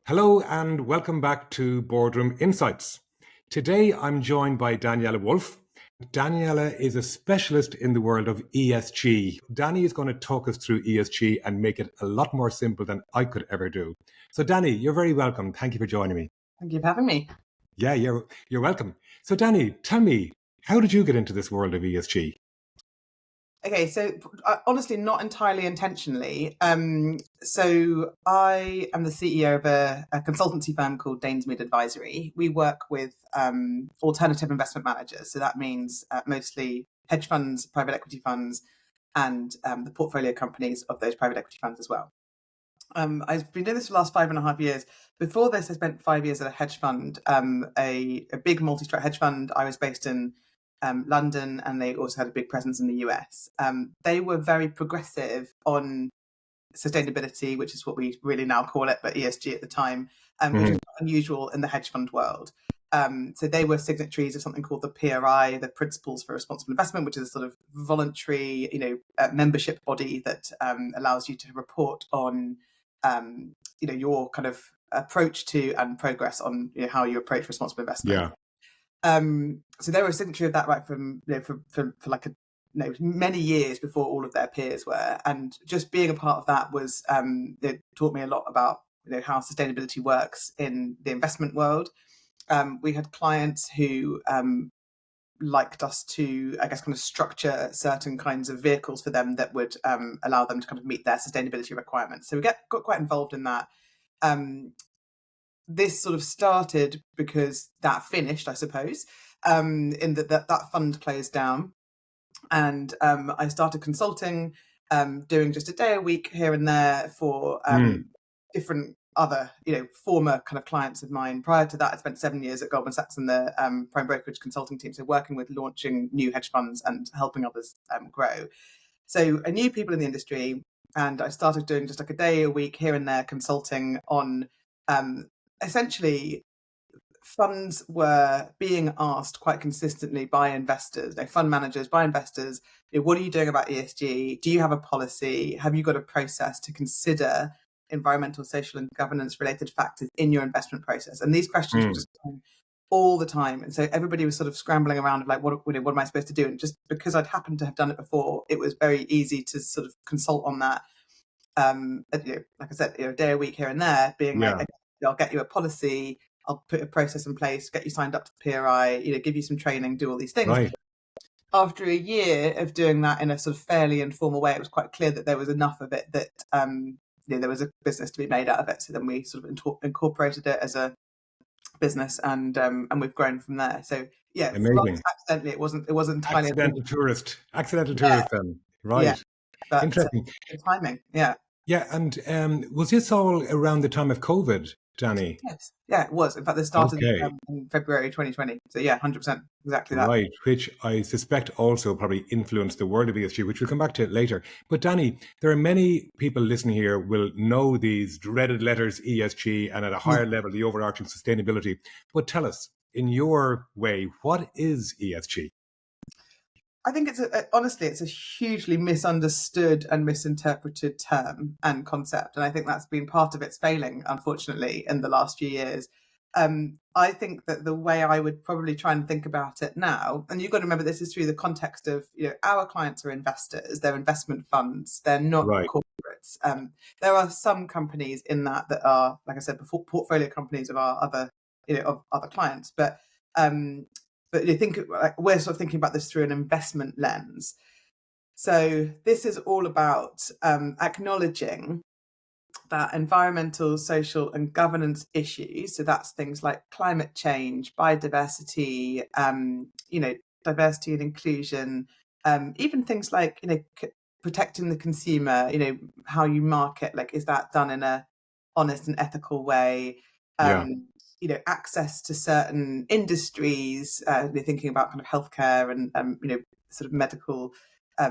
Hello and welcome back to Boardroom Insights. Today I'm joined by Daniella Woolf. Daniella is a specialist in the world of ESG. Danny is going to talk us through ESG and make it a lot more simple than I could ever do. So Danny, you're very welcome. Thank you for joining me. Thank you for having me. Yeah, you're welcome. So Danny, tell me, how did you get into this world of ESG? Okay, so honestly, not entirely intentionally. So I am the CEO of a consultancy firm called Danesmead Advisory. We work with alternative investment managers. So that means mostly hedge funds, private equity funds, and the portfolio companies of those private equity funds as well. I've been doing this for the last 5.5 years. Before this, I spent 5 years at a hedge fund, a big multi-strat hedge fund. I was based in London, and they also had a big presence in the US. They were very progressive on sustainability, which is what we really now call it, but ESG at the time, which was unusual in the hedge fund world. So they were signatories of something called the PRI, the Principles for Responsible Investment, which is a sort of voluntary, membership body that allows you to report on, your kind of approach to and progress on how you approach responsible investment. Yeah. So they were a signatory of that right from for like many years before all of their peers were, and just being a part of that was it taught me a lot about how sustainability works in the investment world. We had clients who liked us to, I guess, kind of structure certain kinds of vehicles for them that would allow them to kind of meet their sustainability requirements. So we got quite involved in that. This sort of started because that finished, I suppose, in that fund closed down. And I started consulting, doing just a day a week here and there for different other, former kind of clients of mine. Prior to that, I spent 7 years at Goldman Sachs in the prime brokerage consulting team, so working with launching new hedge funds and helping others grow. So I knew people in the industry, and I started doing just like a day a week here and there consulting on essentially, funds were being asked quite consistently by investors, fund managers, by investors, what are you doing about ESG? Do you have a policy? Have you got a process to consider environmental, social, and governance related factors in your investment process? And these questions were just coming all the time. And so everybody was sort of scrambling around like, what am I supposed to do? And just because I'd happened to have done it before, it was very easy to sort of consult on that. Like I said, a day a week here and there, being like, I'll get you a policy, I'll put a process in place, get you signed up to PRI, give you some training, do all these things. Right. After a year of doing that in a sort of fairly informal way, it was quite clear that there was enough of it that there was a business to be made out of it. So then we sort of incorporated it as a business, and we've grown from there. So yeah, Amazing. Accidentally, it wasn't entirely accidental tourist then, right? Yeah, but Interesting. Good timing. Yeah. Yeah, and was this all around the time of COVID, Danny? Yes. Yeah, it was. In fact, this started in February 2020. So yeah, 100%, exactly that. Right, which I suspect also probably influenced the world of ESG, which we'll come back to later. But Danny, there are many people listening here will know these dreaded letters ESG and at a higher level, the overarching sustainability. But tell us, in your way, what is ESG? I think honestly, it's a hugely misunderstood and misinterpreted term and concept. And I think that's been part of its failing, unfortunately, in the last few years. I think that the way I would probably try and think about it now, and you've got to remember this is through the context of, our clients are investors, they're investment funds, they're not corporates. There are some companies in that are, like I said before, portfolio companies of our other, of other clients. But you think we're sort of thinking about this through an investment lens. So this is all about acknowledging that environmental, social, and governance issues. So that's things like climate change, biodiversity, diversity and inclusion, even things like protecting the consumer. How you market, like, is that done in a honest and ethical way? Access to certain industries, thinking about kind of healthcare and sort of medical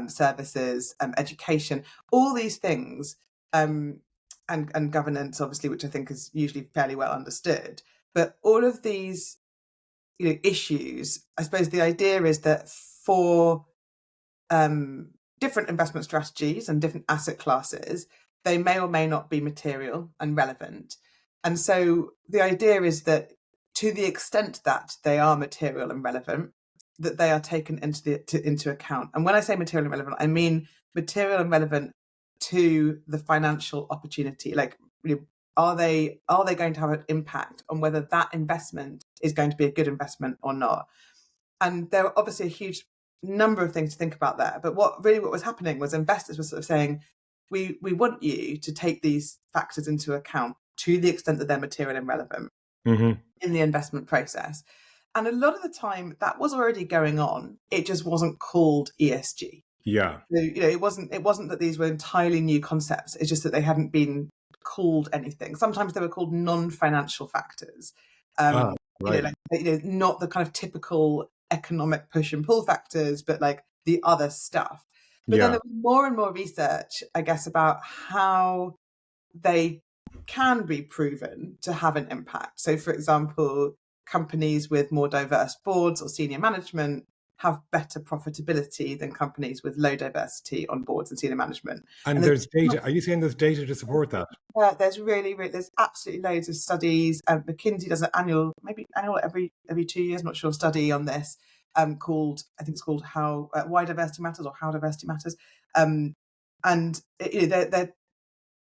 services, education, all these things, and governance, obviously, which I think is usually fairly well understood. But all of these issues, I suppose the idea is that for different investment strategies and different asset classes, they may or may not be material and relevant. And so the idea is that to the extent that they are material and relevant, that they are taken into account. And when I say material and relevant, I mean material and relevant to the financial opportunity. Like, are they going to have an impact on whether that investment is going to be a good investment or not? And there are obviously a huge number of things to think about there. But what was happening was investors were sort of saying, we want you to take these factors into account to the extent that they're material and relevant in the investment process. And a lot of the time that was already going on. It just wasn't called ESG. Yeah. So, it wasn't that these were entirely new concepts. It's just that they hadn't been called anything. Sometimes they were called non-financial factors. Right. Not the kind of typical economic push and pull factors, but like the other stuff. But then there was more and more research, I guess, about how they can be proven to have an impact. So, for example, companies with more diverse boards or senior management have better profitability than companies with low diversity on boards and senior management. And there's data. Are you saying there's data to support that? There's absolutely loads of studies. McKinsey does an annual every 2 years, I'm not sure, study on this called how Why Diversity Matters or How Diversity Matters. And they're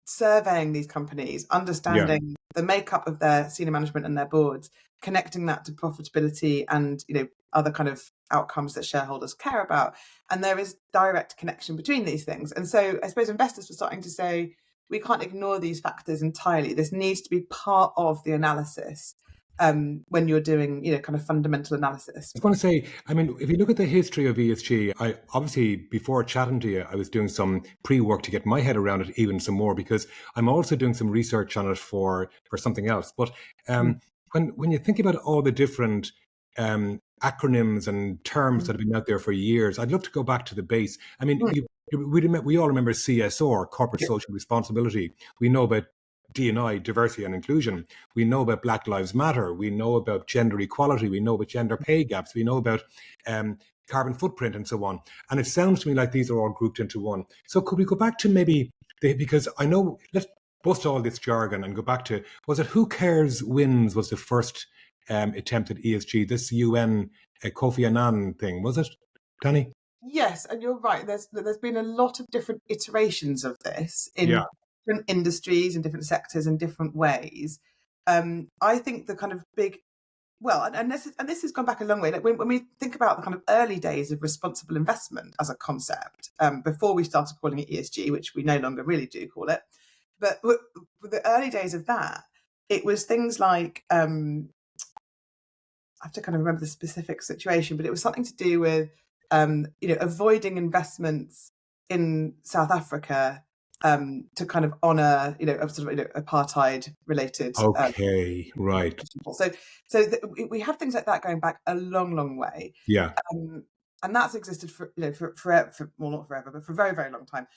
surveying these companies, understanding the makeup of their senior management and their boards, connecting that to profitability and other kind of outcomes that shareholders care about. And there is direct connection between these things. And so I suppose investors were starting to say, we can't ignore these factors entirely. This needs to be part of the analysis when you're doing, kind of fundamental analysis. I just want to say, I mean, if you look at the history of ESG, I obviously, before chatting to you, I was doing some pre-work to get my head around it even some more, because I'm also doing some research on it for something else. But when you think about all the different acronyms and terms that have been out there for years, I'd love to go back to the base. I mean, we all remember CSR, corporate social responsibility. We know about D&I, diversity and inclusion. We know about Black Lives Matter. We know about gender equality. We know about gender pay gaps. We know about carbon footprint and so on. And it sounds to me like these are all grouped into one. So could we go back to maybe, because I know, let's bust all this jargon and go back to, was it Who Cares Wins was the first attempt at ESG, this UN Kofi Annan thing, was it, Danny? Yes, and you're right. There's been a lot of different iterations of this in different industries and different sectors in different ways. I think the kind of big, and this has gone back a long way. Like when we think about the kind of early days of responsible investment as a concept, before we started calling it ESG, which we no longer really do call it, but with the early days of that, it was things like I have to kind of remember the specific situation, but it was something to do with avoiding investments in South Africa to kind of honour, apartheid related. Okay, right. So we have things like that going back a long, long way. Yeah. And that's existed for forever, well, not forever, but for a very, very long time.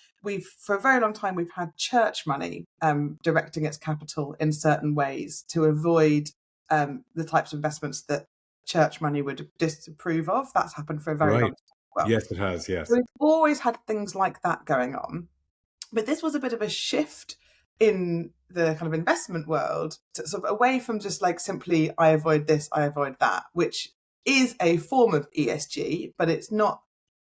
For a very long time, we've had church money directing its capital in certain ways to avoid the types of investments that church money would disapprove of. That's happened for a very long time. Well, yes, it has. Yes, so we've always had things like that going on, but this was a bit of a shift in the kind of investment world, to sort of away from just like simply I avoid this, I avoid that, which is a form of ESG, but it's not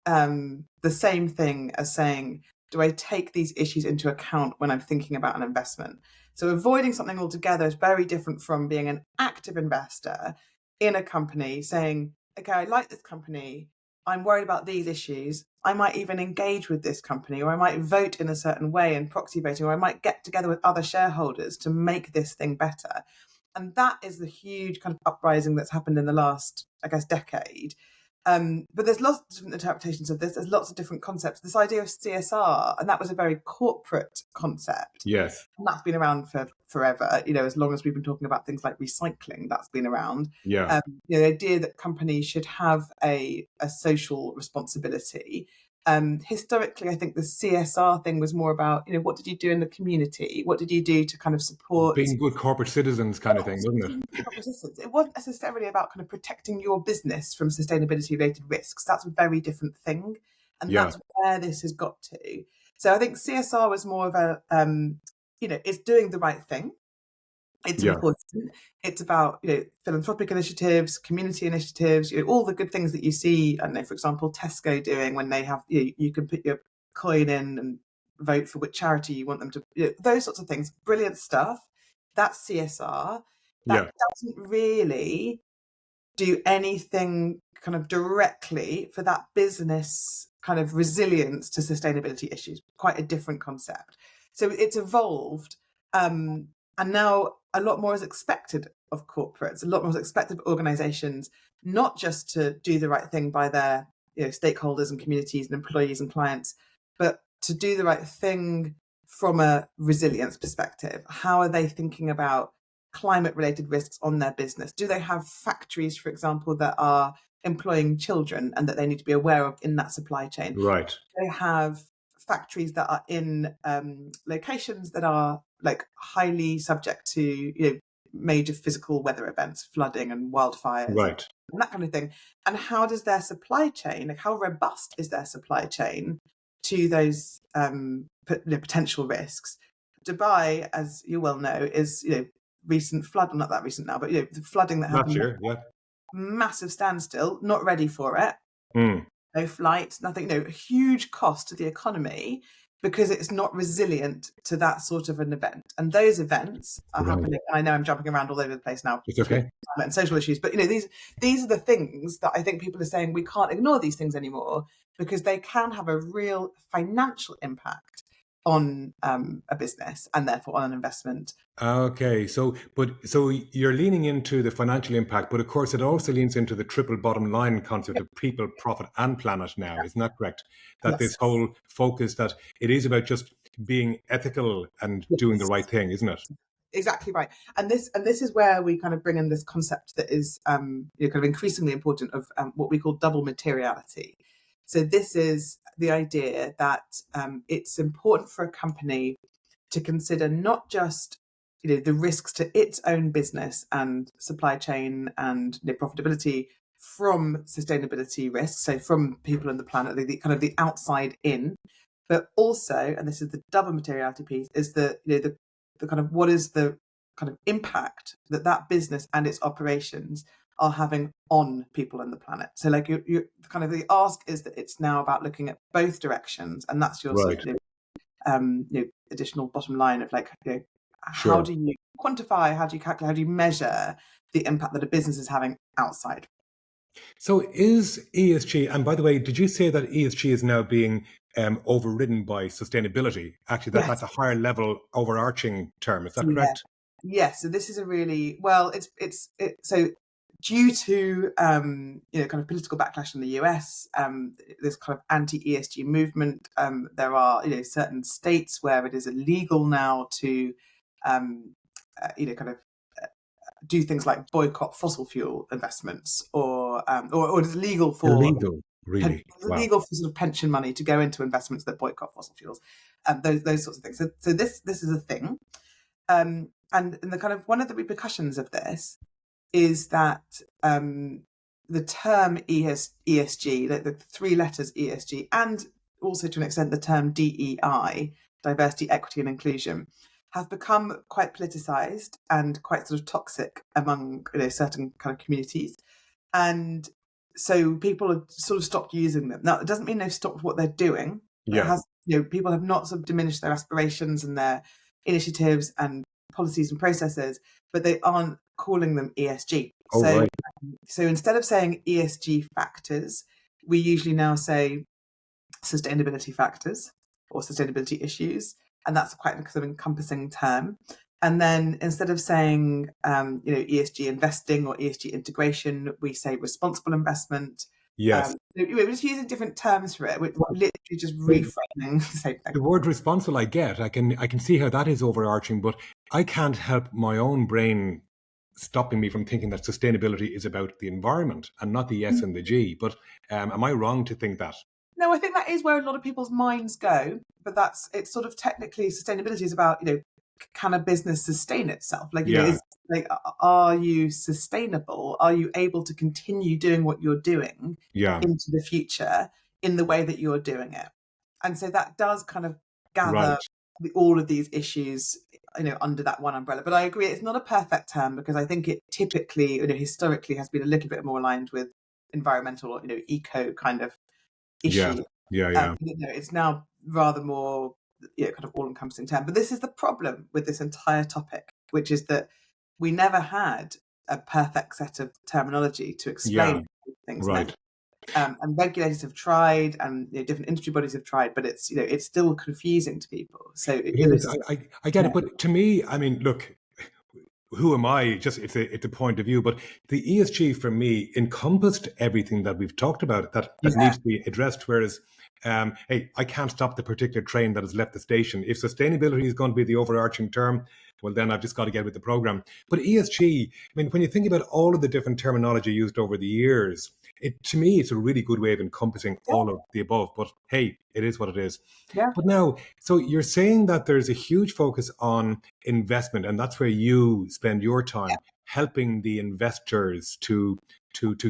the same thing as saying, do I take these issues into account when I'm thinking about an investment? So avoiding something altogether is very different from being an active investor in a company saying, okay, I like this company, I'm worried about these issues, I might even engage with this company, or I might vote in a certain way in proxy voting, or I might get together with other shareholders to make this thing better. And that is the huge kind of uprising that's happened in the last, I guess, decade. But there's lots of different interpretations of this. There's lots of different concepts. This idea of CSR, and that was a very corporate concept. Yes. And that's been around for forever. As long as we've been talking about things like recycling, that's been around. Yeah. The idea that companies should have a social responsibility. Historically, I think the CSR thing was more about, what did you do in the community? What did you do to kind of support being good corporate citizens kind of thing, wasn't it? It wasn't necessarily about kind of protecting your business from sustainability related risks. That's a very different thing. And that's where this has got to. So I think CSR was more of a, it's doing the right thing. It's Yeah. important. It's about, philanthropic initiatives, community initiatives, all the good things that you see. I don't know, for example, Tesco doing when they have, you can put your coin in and vote for which charity you want them to, those sorts of things. Brilliant stuff. That's CSR. Yeah. That doesn't really do anything kind of directly for that business kind of resilience to sustainability issues. Quite a different concept. So it's evolved. And now a lot more is expected of corporates, a lot more is expected of organizations, not just to do the right thing by their stakeholders and communities and employees and clients, but to do the right thing from a resilience perspective. How are they thinking about climate related risks on their business? Do they have factories, for example, that are employing children and that they need to be aware of in that supply chain? Right. They have factories that are in locations that are like highly subject to major physical weather events, flooding and wildfires Right. and that kind of thing. And how does their supply chain, like how robust is their supply chain to those potential risks? Dubai, as you well know, is recent flood, not that recent now, but the flooding that Last happened, year. Yeah. massive standstill, not ready for it. Mm. No flights, nothing, a huge cost to the economy because it's not resilient to that sort of an event. And those events are Right. happening. I know I'm jumping around all over the place now. It's okay. Climate and social issues, but these are the things that I think people are saying we can't ignore these things anymore because they can have a real financial impact on a business and therefore on an investment. Okay, so you're leaning into the financial impact, but of course it also leans into the triple bottom line concept of people, profit, and planet now. Isn't that correct? That Yes. this whole focus that it is about just being ethical and doing the right thing, isn't it? Exactly right. And this is where we kind of bring in this concept that is kind of increasingly important of what we call double materiality. So this is the idea that it's important for a company to consider not just the risks to its own business and supply chain and profitability from sustainability risks, so from people and the planet, the kind of the outside in, but also, and this is the double materiality piece, is the kind of what is the kind of impact that that business and its operations are having on people and the planet. So like you kind of the ask is that it's now about looking at both directions, and that's your Right. sort of additional bottom line of like how Sure. do you quantify, how do you calculate, how do you measure the impact that a business is having outside. So is ESG, and by the way, did you say that ESG is now being overridden by sustainability? Actually, Yes. that's a higher level overarching term. Is that Yeah. correct? Yes. So this is a really so due to kind of political backlash in the US, this kind of anti-ESG movement. There are certain states where it is illegal now to kind of do things like boycott fossil fuel investments, or it's legal for Illegal, really? Wow. legal for sort of pension money to go into investments that boycott fossil fuels, those sorts of things. So this is a thing, and the kind of one of the repercussions of this is that the term ESG, the three letters ESG, and also to an extent the term DEI, diversity, equity, and inclusion, have become quite politicized and quite sort of toxic among certain kind of communities, and so people have sort of stopped using them. Now, it doesn't mean they've stopped what they're doing. Yeah. It has, people have not sort of diminished their aspirations and their initiatives and policies and processes, but they aren't calling them ESG. Oh, so, right. So instead of saying ESG factors, we usually now say sustainability factors or sustainability issues, and that's quite an sort of encompassing term. And then instead of saying ESG investing or ESG integration, we say responsible investment. Yes. We're just using different terms for it. We're literally just reframing the same thing. The word responsible I get. I can see how that is overarching, but I can't help my own brain stopping me from thinking that sustainability is about the environment and not the S and the G. But am I wrong to think that? No, I think that is where a lot of people's minds go. But it's sort of technically sustainability is about, can a business sustain itself? Like, is like, are you sustainable? Are you able to continue doing what you're doing into the future in the way that you're doing it? And so that does kind of gather all of these issues under that one umbrella. But I agree, it's not a perfect term, because I think it typically, historically, has been a little bit more aligned with environmental or eco kind of Yeah, issue. yeah. It's now rather more kind of all-encompassing term. But this is the problem with this entire topic, which is that we never had a perfect set of terminology to explain what these things meant. And regulators have tried, and different industry bodies have tried, but it's it's still confusing to people. So It is. I get it, but to me, I mean, look, who am I? Just it's a point of view, but the ESG for me encompassed everything that we've talked about that needs to be addressed. Whereas, hey, I can't stop the particular train that has left the station. If sustainability is going to be the overarching term, well, then I've just got to get with the program. But ESG, I mean, when you think about all of the different terminology used over the years, to me, it's a really good way of encompassing all of the above. But hey, it is what it is. Yeah. But now, so you're saying that there's a huge focus on investment, and that's where you spend your time helping the investors to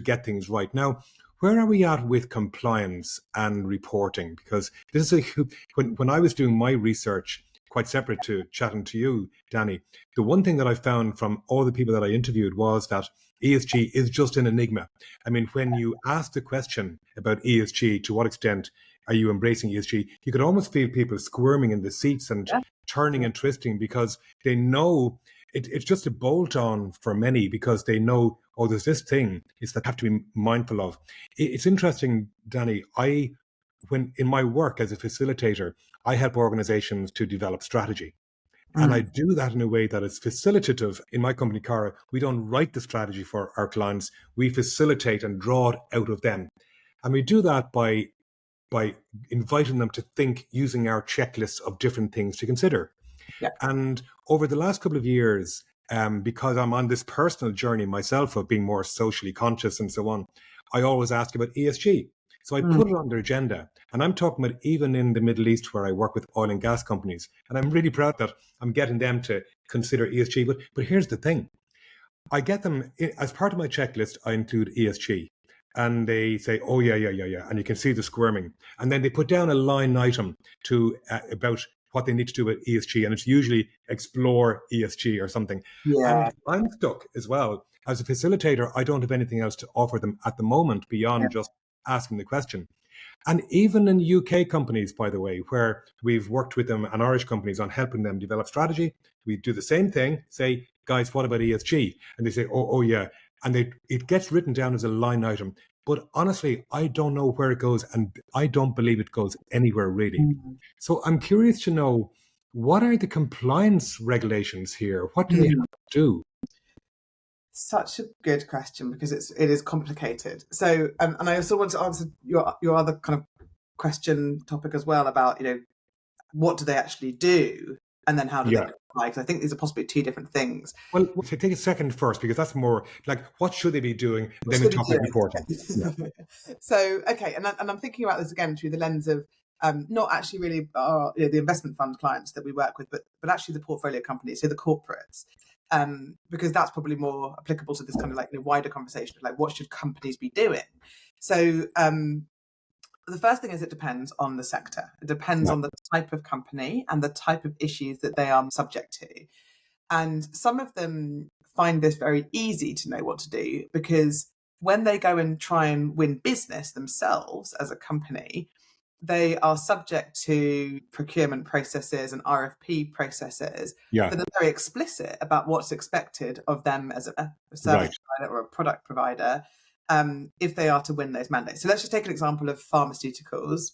get things right. Now, where are we at with compliance and reporting? Because this is when I was doing my research, quite separate to chatting to you, Danny, the one thing that I found from all the people that I interviewed was that ESG is just an enigma. I mean, when you ask the question about ESG, to what extent are you embracing ESG? You could almost feel people squirming in the seats and turning and twisting, because they know it's just a bolt on for many, because they know, oh, there's this thing is that I have to be mindful of. It's interesting, Danny, when in my work as a facilitator, I help organizations to develop strategy. And I do that in a way that is facilitative. In my company, Cara, we don't write the strategy for our clients. We facilitate and draw it out of them. And we do that by inviting them to think using our checklists of different things to consider. Yeah. And over the last couple of years, because I'm on this personal journey myself of being more socially conscious and so on, I always ask about ESG. So I put it on their agenda. And I'm talking about even in the Middle East, where I work with oil and gas companies. And I'm really proud that I'm getting them to consider ESG. But here's the thing. I get them, as part of my checklist, I include ESG. And they say, oh, yeah. And you can see the squirming. And then they put down a line item about what they need to do with ESG. And it's usually explore ESG or something. Yeah. And I'm stuck as well. As a facilitator, I don't have anything else to offer them at the moment beyond just asking the question. And even in UK companies, by the way, where we've worked with them and Irish companies on helping them develop strategy, we do the same thing, say, guys, what about ESG? And they say, oh yeah. And it gets written down as a line item. But honestly, I don't know where it goes, and I don't believe it goes anywhere really. So I'm curious to know, what are the compliance regulations here? What do they have to do? Such a good question, because it is complicated. So, and I also want to answer your other kind of question topic as well about, what do they actually do? And then how do they comply? Because I think these are possibly two different things. Well, take a second first, because that's more like, what should they be doing? And then we talk about reporting. So, okay. And I'm thinking about this again through the lens of not actually really the investment fund clients that we work with, but actually the portfolio companies, so the corporates. Because that's probably more applicable to this kind of like wider conversation of like, what should companies be doing? So the first thing is, it depends on the sector. It depends on the type of company and the type of issues that they are subject to. And some of them find this very easy to know what to do, because when they go and try and win business themselves as a company, they are subject to procurement processes and RFP processes that are very explicit about what's expected of them as a service provider or a product provider, if they are to win those mandates. So let's just take an example of pharmaceuticals.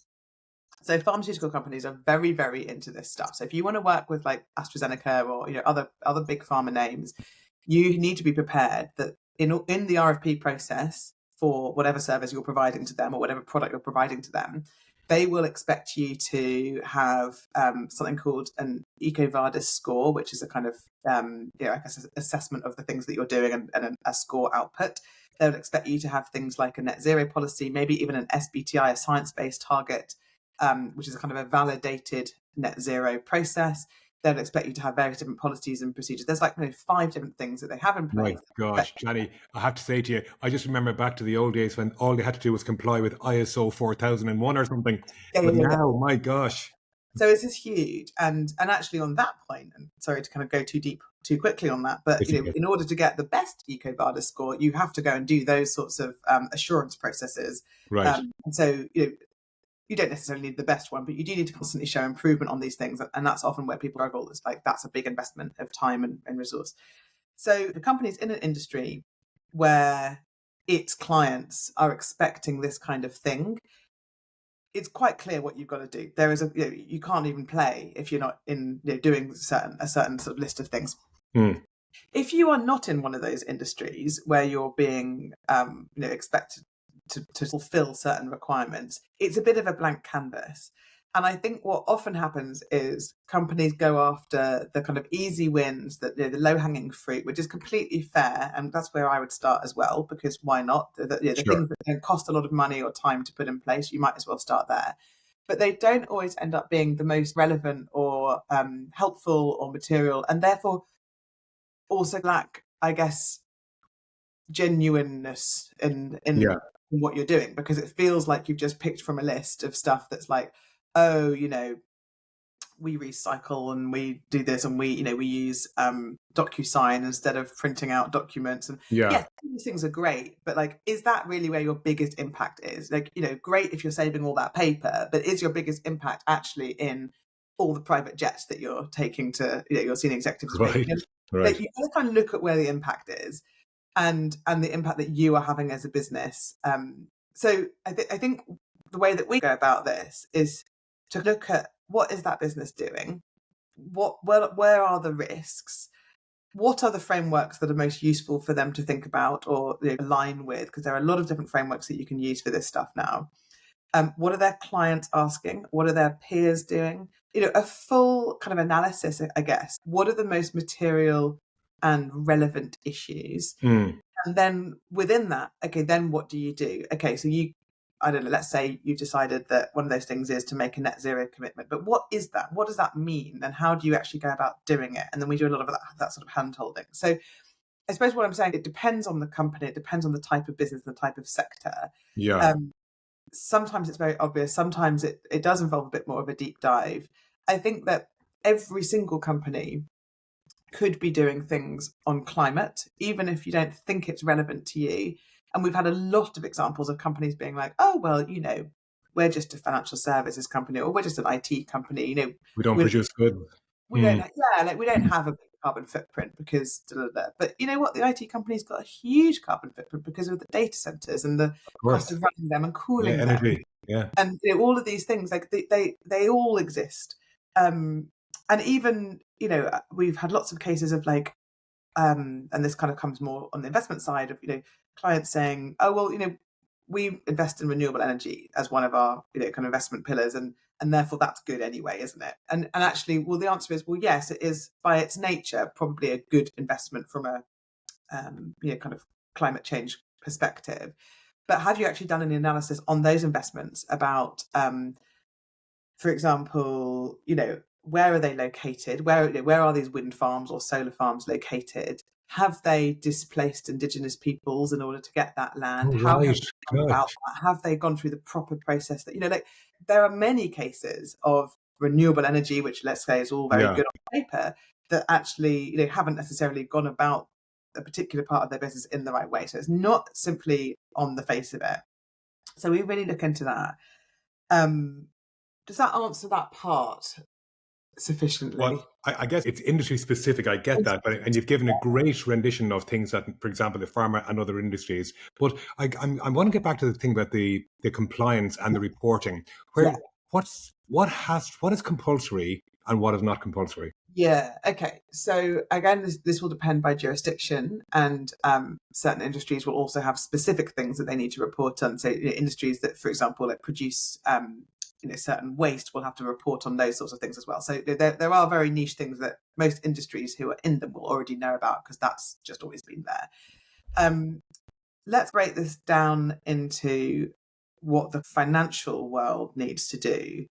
So pharmaceutical companies are very, very into this stuff. So if you want to work with like AstraZeneca or other big pharma names, you need to be prepared that in the RFP process for whatever service you're providing to them or whatever product you're providing to them, they will expect you to have something called an EcoVadis score, which is a kind of I guess assessment of the things that you're doing and a score output. They'll expect you to have things like a net zero policy, maybe even an SBTI, a science-based target, which is a kind of a validated net zero process. They'll expect you to have various different policies and procedures. There's like 5 different things that they have in place. My gosh, Johnny, I have to say to you, I just remember back to the old days when all they had to do was comply with ISO 4001 or something. But now, my gosh. So this is huge. And actually on that point, and sorry to kind of go too deep too quickly on that, but It's okay. in order to get the best EcoVadis score, you have to go and do those sorts of assurance processes. Right. And so you don't necessarily need the best one, but you do need to constantly show improvement on these things. And that's often where people struggle. It's like, that's a big investment of time and resource. So the company's in an industry where its clients are expecting this kind of thing. It's quite clear what you've got to do. There is you can't even play if you're not in doing a certain sort of list of things. If you are not in one of those industries where you're being expected to fulfill certain requirements, it's a bit of a blank canvas. And I think what often happens is companies go after the kind of easy wins, that the low-hanging fruit, which is completely fair, and that's where I would start as well, because why not? The things that don't cost a lot of money or time to put in place, you might as well start there. But they don't always end up being the most relevant or helpful or material, and therefore also lack, I guess, genuineness in what you're doing, because it feels like you've just picked from a list of stuff that's like, oh, we recycle and we do this and we use DocuSign instead of printing out documents. And yes, these things are great, but like, is that really where your biggest impact is? Like, great if you're saving all that paper, but is your biggest impact actually in all the private jets that you're taking to your senior executives? Right. Like, you got to kind of look at where the impact is and the impact that you are having as a business. So I think the way that we go about this is to look at, what is that business doing? Where are the risks? What are the frameworks that are most useful for them to think about or align with? Because there are a lot of different frameworks that you can use for this stuff now. What are their clients asking? What are their peers doing? A full kind of analysis, I guess. What are the most material and relevant issues? And then within that, okay, then what do you do? Okay, so I don't know, let's say you decided that one of those things is to make a net zero commitment, but what is that? What does that mean? And how do you actually go about doing it? And then we do a lot of that sort of hand holding. So I suppose what I'm saying, it depends on the company, it depends on the type of business, the type of sector. Sometimes it's very obvious, sometimes it does involve a bit more of a deep dive. I think that every single company could be doing things on climate, even if you don't think it's relevant to you. And we've had a lot of examples of companies being like, oh, well, we're just a financial services company, or we're just an IT company. We don't produce goods. We don't, we don't have a big carbon footprint because, but you know what? The IT company's got a huge carbon footprint because of the data centers and the cost of running them and cooling them. Energy. Yeah. And all of these things, like they all exist. And even, we've had lots of cases of like, and this kind of comes more on the investment side of, clients saying, oh, well, we invest in renewable energy as one of our, kind of investment pillars, and therefore that's good anyway, isn't it? And actually, well, the answer is, well, yes, it is by its nature probably a good investment from a, kind of climate change perspective. But have you actually done any analysis on those investments about, for example, where are they located? Where are these wind farms or solar farms located? Have they displaced indigenous peoples in order to get that land? How have they gone about that? Have they gone through the proper process that, there are many cases of renewable energy, which let's say is all very good on paper, that actually, haven't necessarily gone about a particular part of their business in the right way. So it's not simply on the face of it. So we really look into that. Does that answer that part sufficiently? Well, I guess it's industry specific. I get that, and you've given a great rendition of things that, for example, the pharma and other industries. But I want to get back to the thing about the compliance and the reporting. What is compulsory and what is not compulsory? Yeah. Okay. So again, this will depend by jurisdiction, and certain industries will also have specific things that they need to report on. So industries that, for example, produce certain waste will have to report on those sorts of things as well. So there are very niche things that most industries who are in them will already know about, because that's just always been there. Let's break this down into what the financial world needs to do,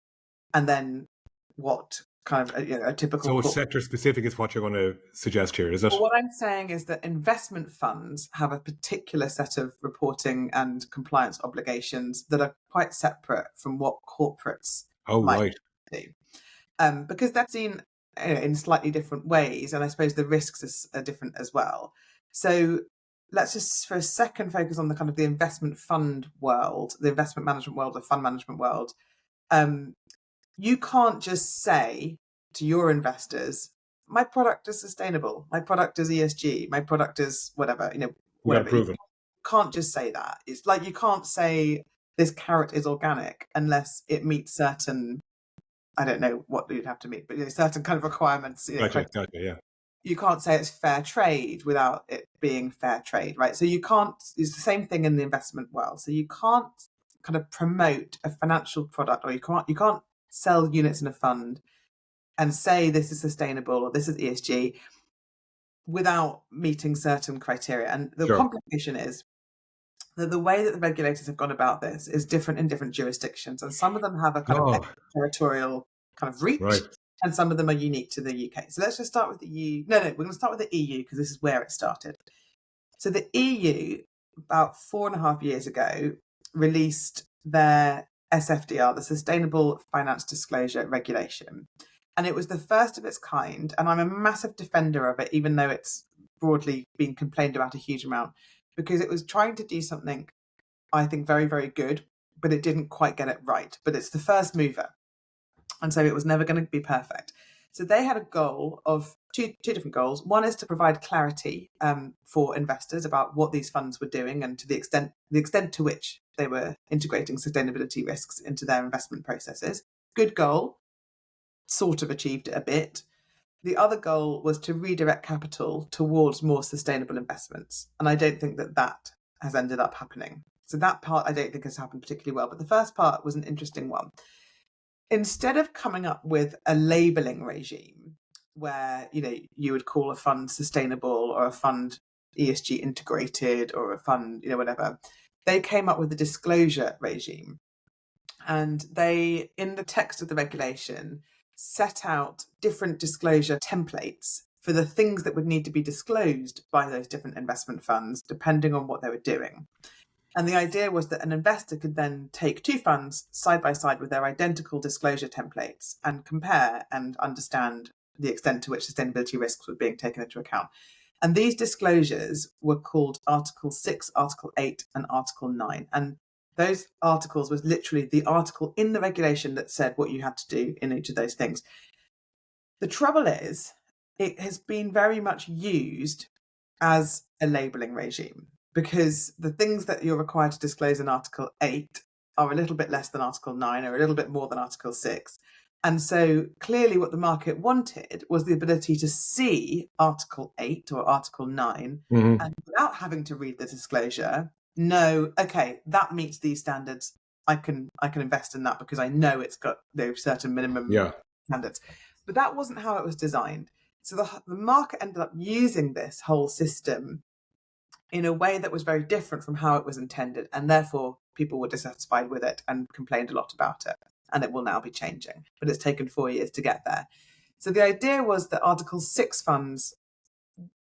and then what kind of a typical... So sector specific is what you're going to suggest here, is it? Well, what I'm saying is that investment funds have a particular set of reporting and compliance obligations that are quite separate from what corporates might do. because that's seen in slightly different ways, and I suppose the risks are different as well. So let's just for a second focus on the kind of the investment fund world, the investment management world, the fund management world. You can't just say to your investors, my product is sustainable, my product is ESG, my product is whatever, You got to whatever. prove it. Can't just say that. It's like you can't say this carrot is organic unless it meets certain, I don't know what you'd have to meet, but certain kind of requirements. Gotcha, yeah. You can't say it's fair trade without it being fair trade, right? So you can't, it's the same thing in the investment world. So you can't kind of promote a financial product, or you can't sell units in a fund and say this is sustainable or this is ESG without meeting certain criteria. And the complication is that the way that the regulators have gone about this is different in different jurisdictions. And some of them have a kind of territorial kind of reach, and some of them are unique to the UK. So let's just start with the EU. No, we're going to start with the EU because this is where it started. So the EU, about 4.5 years ago, released their SFDR, the Sustainable Finance Disclosure Regulation. And it was the first of its kind. And I'm a massive defender of it, even though it's broadly been complained about a huge amount, because it was trying to do something, I think, very, very good, but it didn't quite get it right. But it's the first mover. And so it was never going to be perfect. So they had a goal of two different goals. One is to provide clarity for investors about what these funds were doing and to the extent to which they were integrating sustainability risks into their investment processes. Good goal, sort of achieved it a bit. The other goal was to redirect capital towards more sustainable investments. And I don't think that has ended up happening. So that part I don't think has happened particularly well. But the first part was an interesting one. Instead of coming up with a labeling regime where, you would call a fund sustainable or a fund ESG integrated or a fund, whatever, they came up with a disclosure regime. And they, in the text of the regulation, set out different disclosure templates for the things that would need to be disclosed by those different investment funds, depending on what they were doing. And the idea was that an investor could then take two funds side by side with their identical disclosure templates and compare and understand the extent to which sustainability risks were being taken into account. And these disclosures were called Article 6, Article 8, and Article 9. And those articles was literally the article in the regulation that said what you had to do in each of those things. The trouble is, it has been very much used as a labelling regime, because the things that you're required to disclose in Article 8 are a little bit less than Article 9 or a little bit more than Article 6. And so clearly what the market wanted was the ability to see Article 8 or Article 9 and without having to read the disclosure, know, okay, that meets these standards. I can invest in that because I know it's got certain minimum standards. But that wasn't how it was designed. So the market ended up using this whole system in a way that was very different from how it was intended. And therefore, people were dissatisfied with it and complained a lot about it. And it will now be changing. But it's taken 4 years to get there. So the idea was that Article 6 funds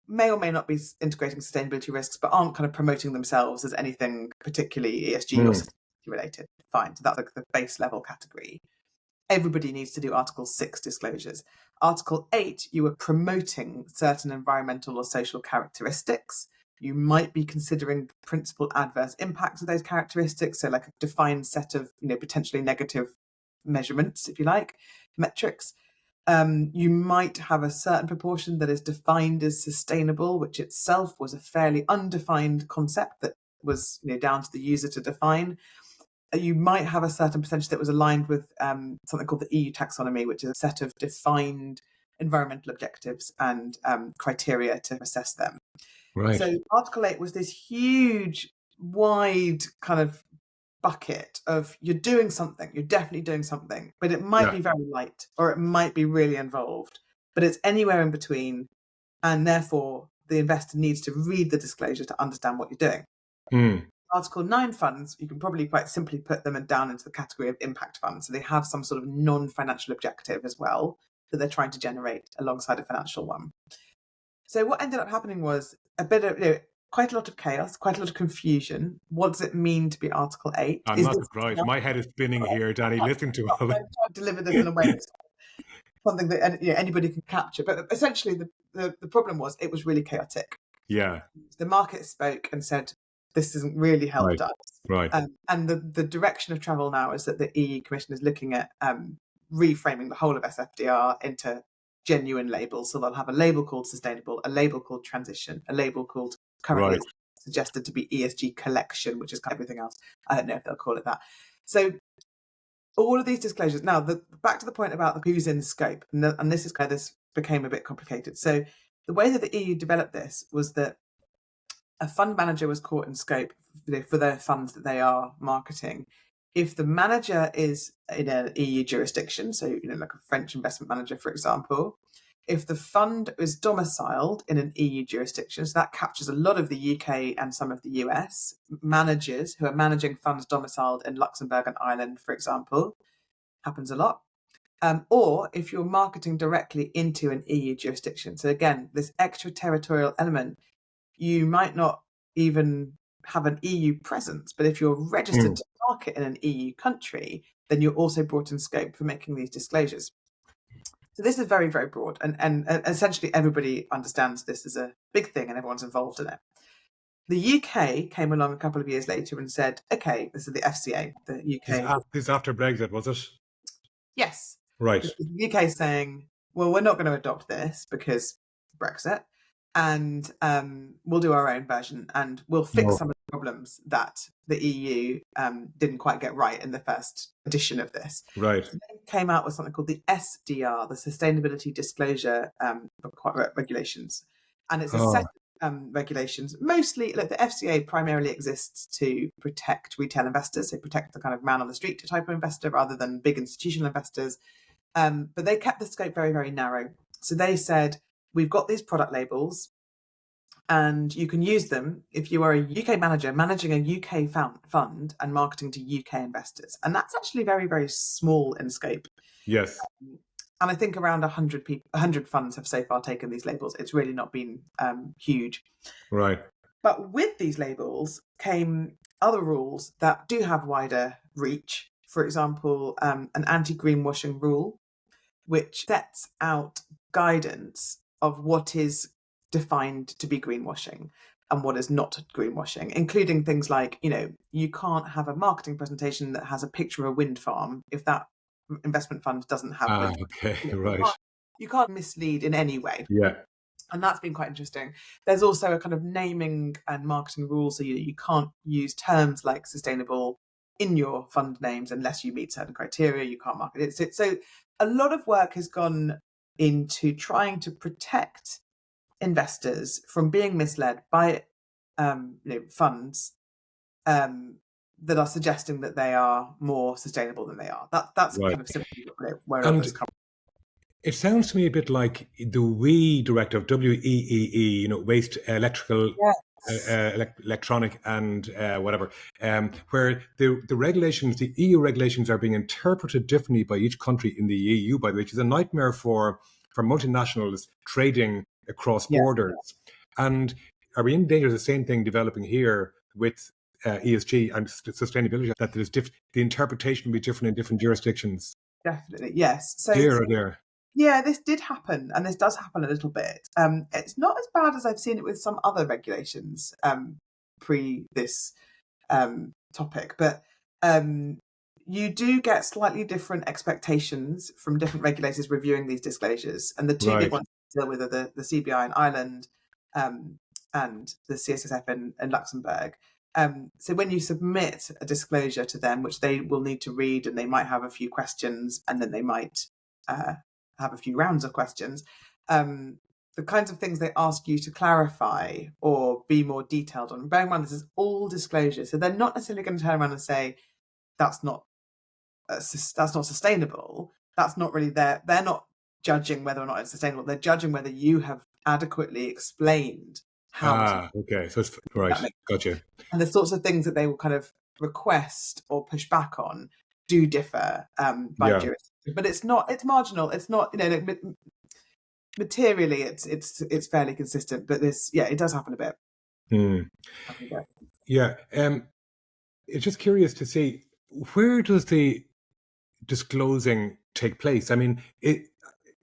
may or may not be integrating sustainability risks, but aren't kind of promoting themselves as anything particularly ESG or sustainability related. Fine. So that's like the base level category. Everybody needs to do Article 6 disclosures. Article 8, you are promoting certain environmental or social characteristics. You might be considering the principal adverse impacts of those characteristics, so like a defined set of potentially negative measurements, if you like, metrics. You might have a certain proportion that is defined as sustainable, which itself was a fairly undefined concept that was down to the user to define. You might have a certain percentage that was aligned with something called the EU taxonomy, which is a set of defined environmental objectives and criteria to assess them. Right. So Article 8 was this huge, wide kind of bucket of you're doing something, you're definitely doing something, but it might be very light or it might be really involved, but it's anywhere in between. And therefore, the investor needs to read the disclosure to understand what you're doing. Article 9 funds, you can probably quite simply put them down into the category of impact funds. So they have some sort of non-financial objective as well that they're trying to generate alongside a financial one. So what ended up happening was a bit of, quite a lot of chaos, quite a lot of confusion. What does it mean to be Article 8? I'm not surprised. My head is spinning here, Danny, listening to all I'm that. trying to deliver this in a way something that anybody can capture. But essentially, the problem was it was really chaotic. Yeah. The market spoke and said, this hasn't really helped us. Right. And the direction of travel now is that the EU Commission is looking at reframing the whole of SFDR into genuine labels. So they'll have a label called sustainable, a label called transition, a label called currently Right. it's suggested to be ESG collection, which is kind of everything else. I don't know if they'll call it that. So all of these disclosures. Now, back to the point about who's in scope, and this is where this became a bit complicated. So the way that the EU developed this was that a fund manager was caught in scope for their funds that they are marketing. If the manager is in an EU jurisdiction, so like a French investment manager, for example, if the fund is domiciled in an EU jurisdiction, so that captures a lot of the UK and some of the US managers who are managing funds domiciled in Luxembourg and Ireland, for example, happens a lot. Or if you're marketing directly into an EU jurisdiction. So again, this extraterritorial element, you might not even have an EU presence, but if you're registered to market in an EU country, then you're also brought in scope for making these disclosures. So this is very, very broad, and essentially everybody understands this is a big thing and everyone's involved in it. The UK came along a couple of years later and said, okay, this is the FCA, the UK. This is after Brexit, was it? Yes. Right. The UK is saying, well, we're not going to adopt this because Brexit, and we'll do our own version and we'll fix some of the problems that the EU didn't quite get right in the first edition of this. Right. So they came out with something called the SDR, the Sustainability Disclosure Regulations. And it's a set of regulations. Mostly, the FCA primarily exists to protect retail investors, so protect the kind of man on the street type of investor rather than big institutional investors. But they kept the scope very, very narrow. So they said, we've got these product labels and you can use them if you are a UK manager managing a UK fund and marketing to UK investors. And that's actually very, very small in scope. Yes. And I think around 100 funds have so far taken these labels. It's really not been huge. Right. But with these labels came other rules that do have wider reach. For example, an anti-greenwashing rule, which sets out guidance of what is defined to be greenwashing and what is not greenwashing, including things like, you can't have a marketing presentation that has a picture of a wind farm if that investment fund doesn't have wind. Okay, right. You can't mislead in any way. Yeah. And that's been quite interesting. There's also a kind of naming and marketing rule, so you can't use terms like sustainable in your fund names unless you meet certain criteria. You can't market it. So a lot of work has gone into trying to protect investors from being misled by funds that are suggesting that they are more sustainable than they are. That's right. kind of simply where it has come. It sounds to me a bit like the WEEE directive, WEEE, waste, electrical, electronic, and whatever, where the regulations, the EU regulations, are being interpreted differently by each country in the EU, by the way, which is a nightmare for multinationals trading across borders. And are we in danger of the same thing developing here with ESG and sustainability, that the interpretation will be different in different jurisdictions? Definitely, yes. So yeah, this did happen, and this does happen a little bit. It's not as bad as I've seen it with some other regulations pre this topic, but you do get slightly different expectations from different regulators reviewing these disclosures. And the two big ones to deal with are the CBI in Ireland and the CSSF in Luxembourg. So when you submit a disclosure to them, which they will need to read, and they might have a few questions, and then they might have a few rounds of questions, the kinds of things they ask you to clarify or be more detailed on. Bearing in mind, this is all disclosure, so they're not necessarily going to turn around and say that's not sustainable. That's not really they're not judging whether or not it's sustainable. They're judging whether you have adequately explained how. Okay, so it's right. Gotcha. And the sorts of things that they will kind of request or push back on do differ by jurisdiction, but it's marginal. It's not, materially it's fairly consistent, but it does happen a bit. Yeah. It's just curious to see, where does the disclosing take place? I mean,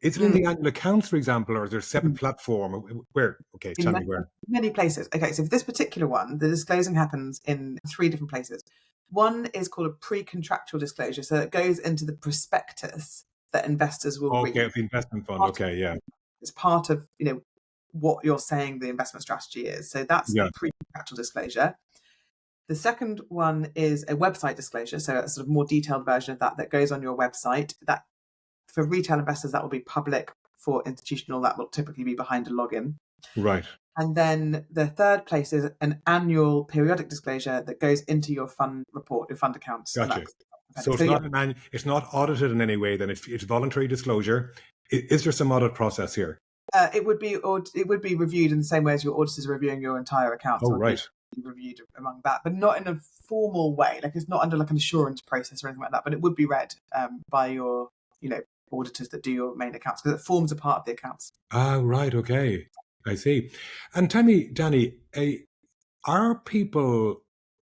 Is it in the annual accounts, for example, or is there a separate platform? Where? Okay, In tell me where. many places. Okay, so for this particular one, the disclosing happens in 3 different places. One is called a pre-contractual disclosure, so it goes into the prospectus that investors will read. Okay, the investment fund. Okay, yeah. It's part of, what you're saying the investment strategy is. So that's Yeah. the pre-contractual disclosure. The second one is a website disclosure, so a sort of more detailed version of that goes on your website. That for retail investors, that will be public. For institutional, that will typically be behind a login. Right. And then the third place is an annual periodic disclosure that goes into your fund report, your fund accounts. Gotcha. So it's not audited in any way. Then it's voluntary disclosure. Is there some audit process here? It would be reviewed in the same way as your auditors are reviewing your entire accounts. Oh, right. Reviewed among that, but not in a formal way. Like it's not under like an assurance process or anything like that. But it would be read by your auditors that do your main accounts because it forms a part of the accounts. Ah, right. Okay, I see. And tell me, Danny, are people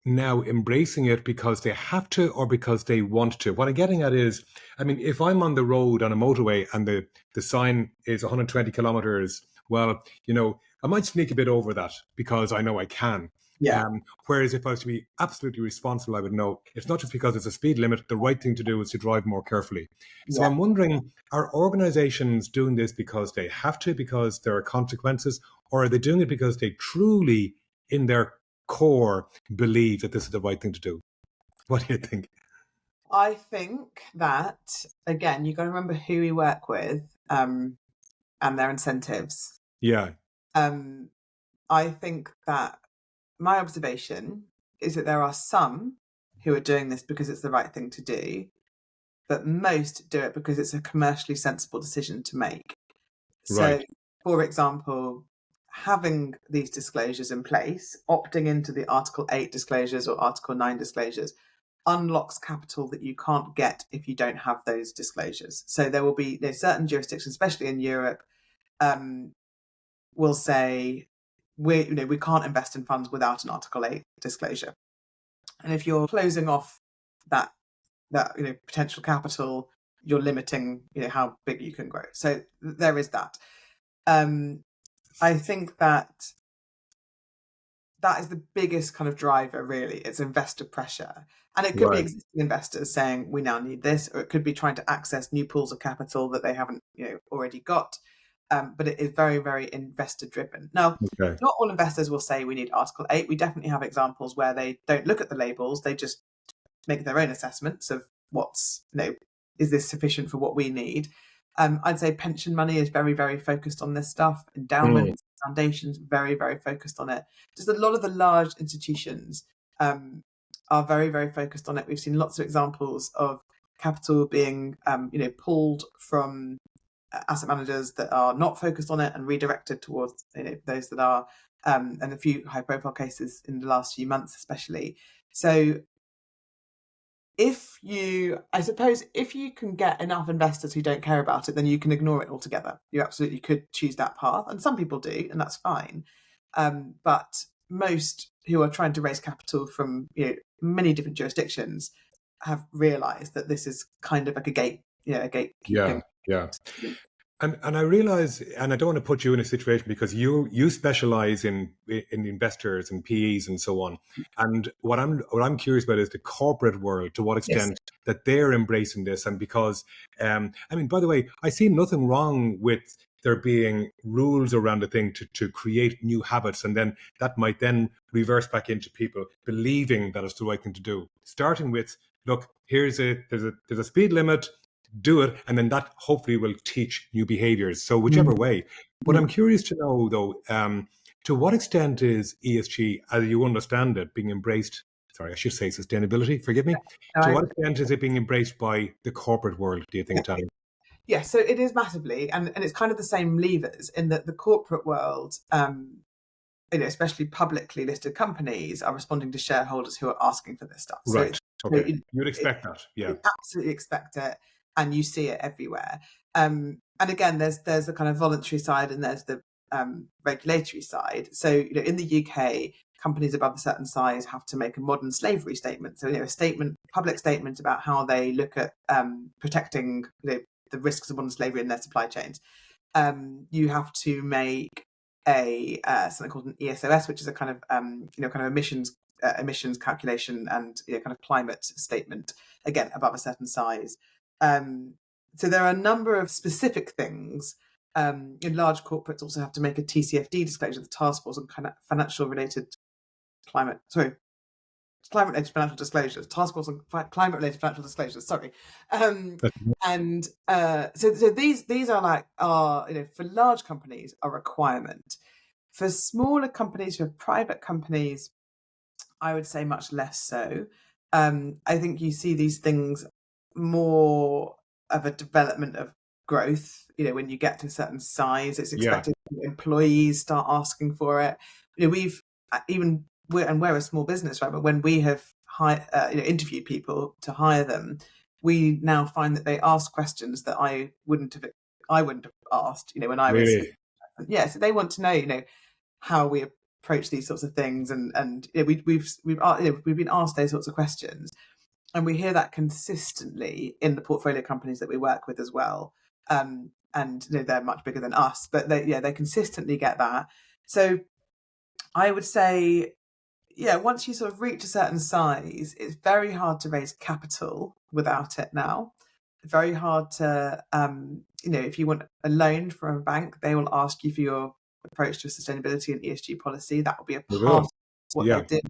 now embracing it because they have to or because they want to? What I'm getting at is, I mean, if I'm on the road on a motorway and the sign is 120 kilometers, well, I might sneak a bit over that because I know I can. Yeah. Whereas if I was to be absolutely responsible, I would know it's not just because it's a speed limit. The right thing to do is to drive more carefully. So I'm wondering, are organizations doing this because they have to, because there are consequences, or are they doing it because they truly, in their core, believe that this is the right thing to do? What do you think? I think that, again, you've got to remember who we work with and their incentives. Yeah. I think that my observation is that there are some who are doing this because it's the right thing to do, but most do it because it's a commercially sensible decision to make. Right. So, for example, having these disclosures in place, opting into the Article 8 disclosures or Article 9 disclosures, unlocks capital that you can't get if you don't have those disclosures. So there will be certain jurisdictions, especially in Europe, will say we can't invest in funds without an Article 8 disclosure. And if you're closing off that potential capital, you're limiting how big you can grow. So there is that. I think that is the biggest kind of driver, really. It's investor pressure. And it could be existing investors saying, we now need this, or it could be trying to access new pools of capital that they haven't already got. But it is very, very investor driven. Now, not all investors will say we need Article 8. We definitely have examples where they don't look at the labels. They just make their own assessments of what's, is this sufficient for what we need? I'd say pension money is very, very focused on this stuff. Endowments, foundations, very, very focused on it. Just a lot of the large institutions are very, very focused on it. We've seen lots of examples of capital being, pulled from asset managers that are not focused on it and redirected towards those that are, and a few high-profile cases in the last few months, especially. So, if you can get enough investors who don't care about it, then you can ignore it altogether. You absolutely could choose that path, and some people do, and that's fine. But most who are trying to raise capital from many different jurisdictions have realised that this is kind of like a gatekeeping. Yeah. And I realize, and I don't want to put you in a situation because you specialize in investors and PEs and so on. And what I'm curious about is the corporate world, to what extent that they're embracing this. And because, by the way, I see nothing wrong with there being rules around the thing to create new habits. And then that might then reverse back into people believing that it's the right thing to do. Starting with, look, there's a speed limit. Do it, and then that hopefully will teach new behaviors. So whichever way. But I'm curious to know, though, to what extent is ESG, as you understand it, being embraced? Sorry, I should say sustainability. Forgive me. To what extent is it being embraced by the corporate world, do you think, Tanya? Yeah, so it is massively, and it's kind of the same levers in that the corporate world, especially publicly listed companies, are responding to shareholders who are asking for this stuff. Right. So you'd expect that. Yeah. You absolutely expect it. And you see it everywhere. And again, there's the kind of voluntary side and there's the regulatory side. So, in the UK, companies above a certain size have to make a modern slavery statement. So, a public statement about how they look at protecting the the risks of modern slavery in their supply chains. You have to make a something called an ESOS, which is a kind of kind of emissions calculation and kind of climate statement, again above a certain size. So there are a number of specific things. In large corporates also have to make a TCFD disclosure, the Task Force on kind of climate-related financial disclosures, Task Force on climate-related financial disclosures. Sorry, and so these are for large companies a requirement. For smaller companies, for private companies, I would say much less so. I think you see these things more of a development of growth. When you get to a certain size, it's expected employees start asking for it. We're a small business, right? But when we have interviewed people to hire them, we now find that they ask questions that I wouldn't have asked. When I was so they want to know how we approach these sorts of things, and we've been asked those sorts of questions, and we hear that consistently in the portfolio companies that we work with as well. And they're much bigger than us, but they consistently get that. So I would say, once you sort of reach a certain size, it's very hard to raise capital without it now. Very hard to, if you want a loan from a bank, they will ask you for your approach to sustainability and ESG policy. That will be a part of what they do.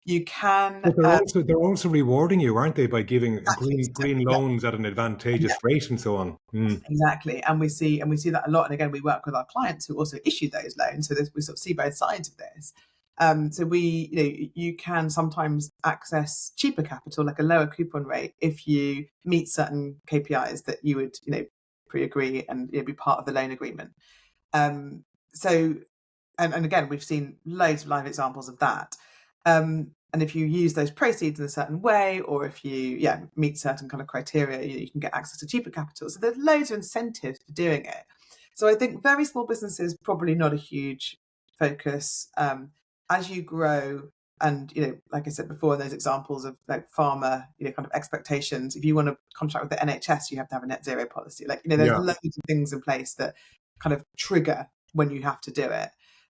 You can. But they're also rewarding you, aren't they, by giving green loans at an advantageous rate and so on. Exactly, and we see that a lot. And again, we work with our clients who also issue those loans, so we sort of see both sides of this. So you can sometimes access cheaper capital, like a lower coupon rate, if you meet certain KPIs that you would pre-agree and be part of the loan agreement. So, and again, we've seen loads of live examples of that. And if you use those proceeds in a certain way, or if you meet certain kind of criteria, you can get access to cheaper capital. So there's loads of incentives for doing it. So I think very small businesses, probably not a huge focus. As you grow, and like I said before, in those examples of like pharma, kind of expectations. If you want to contract with the NHS, you have to have a net zero policy. There's loads of things in place that kind of trigger when you have to do it.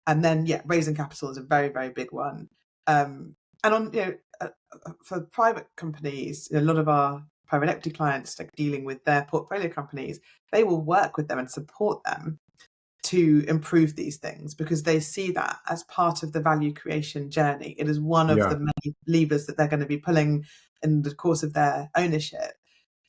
And then raising capital is a very, very big one. And on for private companies, a lot of our private equity clients, like dealing with their portfolio companies, they will work with them and support them to improve these things, because they see that as part of the value creation journey. It is one of the many levers that they're going to be pulling in the course of their ownership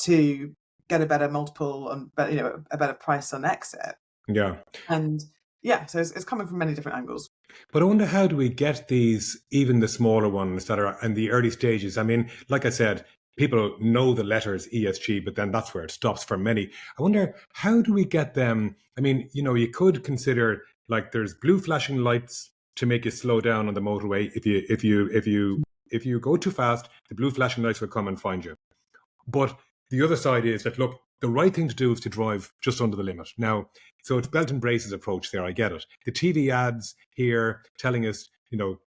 to get a better multiple and a better price on exit. So it's coming from many different angles. But I wonder, how do we get these, even the smaller ones that are in the early stages? I mean, like I said, people know the letters ESG, but then that's where it stops for many. I wonder, how do we get them? I mean, you could consider, like, there's blue flashing lights to make you slow down on the motorway. If you go too fast, the blue flashing lights will come and find you. But the other side is that, look, the right thing to do is to drive just under the limit. Now, so it's belt and braces approach there. I get it. The TV ads here telling us,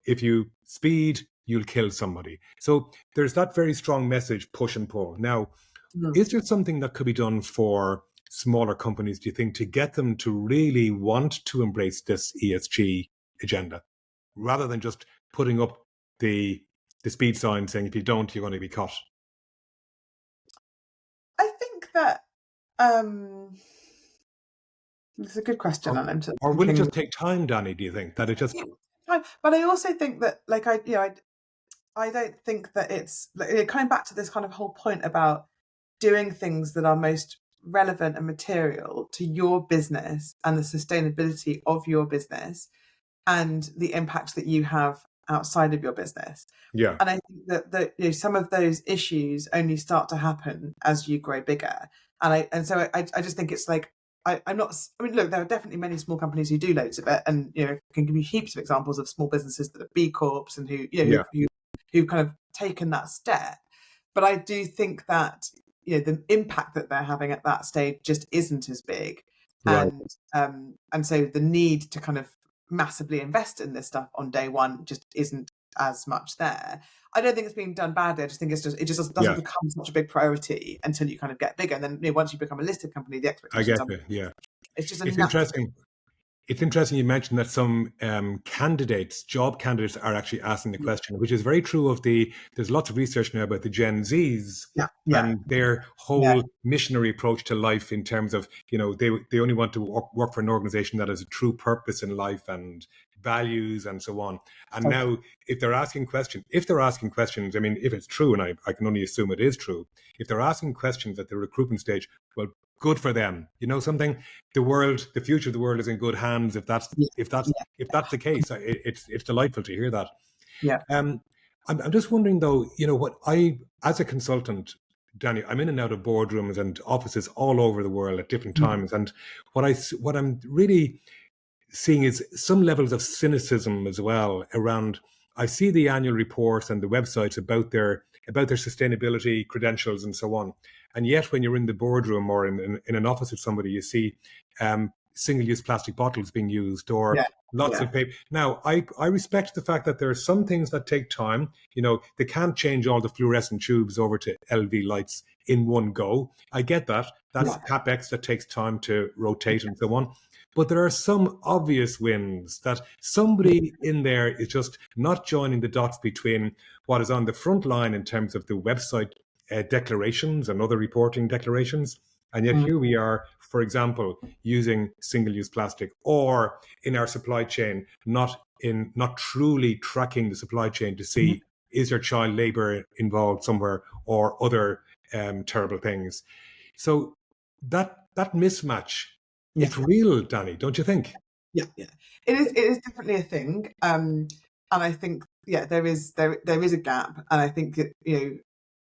if you speed, you'll kill somebody. So there's that very strong message, push and pull. Now, is there something that could be done for smaller companies, do you think, to get them to really want to embrace this ESG agenda, rather than just putting up the speed sign saying, if you don't, you're going to be caught? I think that it's a good question. Or will it just take time, Danny? Do you think that it just? But I also think that, like, I don't think that it's coming back to this kind of whole point about doing things that are most relevant and material to your business and the sustainability of your business and the impact that you have outside of your business. And I think that some of those issues only start to happen as you grow bigger. And so I just think it's like, I'm not. I mean, look, there are definitely many small companies who do loads of it, and can give you heaps of examples of small businesses that are B Corps and who kind of taken that step. But I do think that the impact that they're having at that stage just isn't as big, and so the need to kind of massively invest in this stuff on day one just isn't as much there. I don't think it's being done badly. I just think it just doesn't become such a big priority until you kind of get bigger. And then once you become a listed company, the I expectations get are, it. Yeah. it's just a It's natural. interesting. It's interesting you mentioned that some job candidates are actually asking the question, which is very true of there's lots of research now about the Gen Zs and their whole missionary approach to life in terms of, they only want to work for an organization that has a true purpose in life and values and so on. And now if they're asking questions, I mean, if it's true, and I can only assume it is true, if they're asking questions at the recruitment stage, well, good for them. You know something? The future of the world is in good hands. If that's the case, it's delightful to hear that. Yeah. I'm just wondering though, as a consultant, Danny, I'm in and out of boardrooms and offices all over the world at different times, and what I'm really seeing is some levels of cynicism as well around. I see the annual reports and the websites about their sustainability credentials and so on. And yet when you're in the boardroom or in an office with somebody, you see single-use plastic bottles being used or lots of paper. Now, I respect the fact that there are some things that take time. They can't change all the fluorescent tubes over to LV lights in one go. I get that. That's CapEx that takes time to rotate and so on. But there are some obvious wins that somebody in there is just not joining the dots between what is on the front line in terms of the website declarations and other reporting declarations. And yet here we are, for example, using single-use plastic, or in our supply chain, not truly tracking the supply chain to see is there child labor involved somewhere or other terrible things. So that mismatch, it's real, Danny, don't you think? Yeah. It is definitely a thing. And I think there is a gap, and I think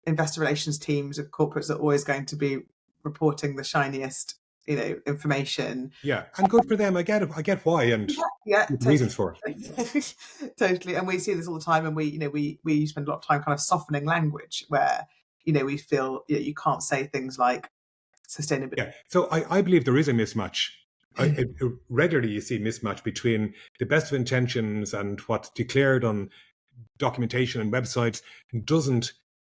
investor relations teams of corporates are always going to be reporting the shiniest information. Yeah, and good for them. I get why, and reasons for it. Totally. And we see this all the time, and we spend a lot of time kind of softening language where we feel you can't say things like sustainability. Yeah, so I believe there is a mismatch. Regularly you see mismatch between the best of intentions and what's declared on documentation and websites.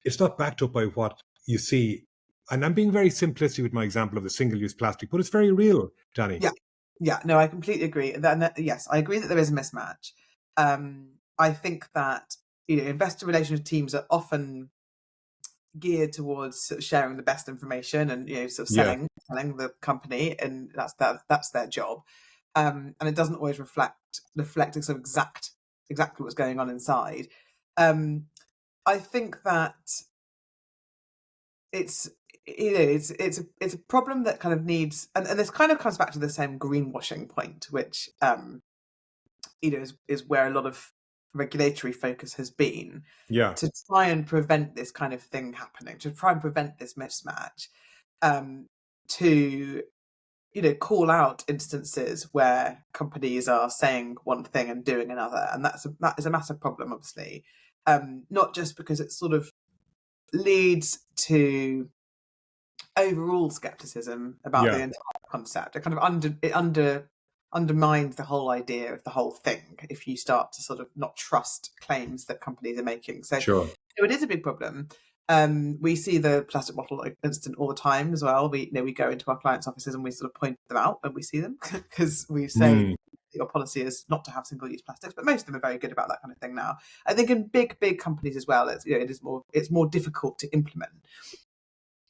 It's not backed up by what you see. And I'm being very simplistic with my example of the single-use plastic, but it's very real, Danny. Yeah, no, I completely agree. Yes, I agree that there is a mismatch. I think that investor relations teams are often geared towards sort of sharing the best information and sort of selling the company, and that's their job. And it doesn't always reflect sort of exactly what's going on inside. I think that it's a problem that kind of needs, and this kind of comes back to the same greenwashing point, which is where a lot of regulatory focus has been, to try and prevent this kind of thing happening, to try and prevent this mismatch, to call out instances where companies are saying one thing and doing another, and that is a massive problem, obviously, not just because it sort of leads to overall skepticism about the entire concept. It kind of undermines the whole idea of the whole thing if you start to sort of not trust claims that companies are making. So it is a big problem. We see the plastic bottle incident all the time as well. We go into our clients' offices and we sort of point them out when we see them, because we say your policy is not to have single-use plastics, but most of them are very good about that kind of thing now. I think in big companies as well, it's more difficult to implement.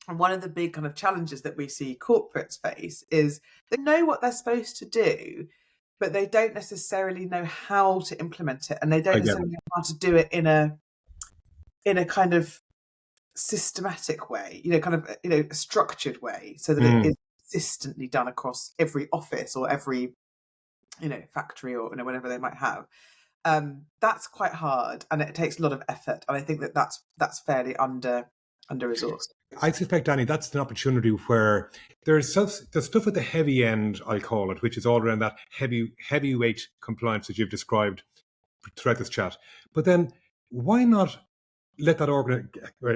And one of the big kind of challenges that we see corporates face is they know what they're supposed to do, but they don't necessarily know how to implement it, and they don't necessarily know how to do it in a kind of systematic way, a structured way, so that it is consistently done across every office or every factory or whatever they might have. That's quite hard, and it takes a lot of effort, and I think that's fairly under-resourced. I suspect, Danny, that's an opportunity where there's stuff at the heavy end, I'll call it, which is all around that heavyweight compliance that you've described throughout this chat. But then why not let that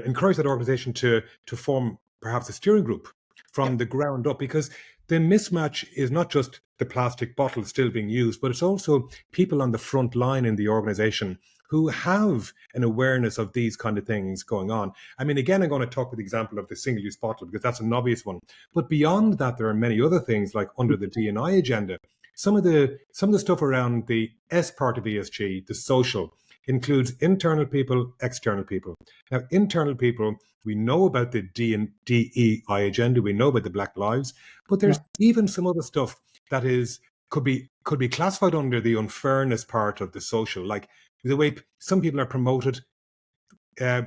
encourage that organization to form perhaps a steering group from the ground up? Because the mismatch is not just the plastic bottle still being used, but it's also people on the front line in the organization who have an awareness of these kind of things going on. I mean, again, I'm going to talk with the example of the single-use bottle because that's an obvious one. But beyond that, there are many other things like under the D&I agenda. Some of the stuff around the S part of ESG, the social, includes internal people, external people. Now, internal people, we know about the DEI agenda, we know about the Black Lives, but there's even some other stuff that could be classified under the unfairness part of the social, like the way some people are promoted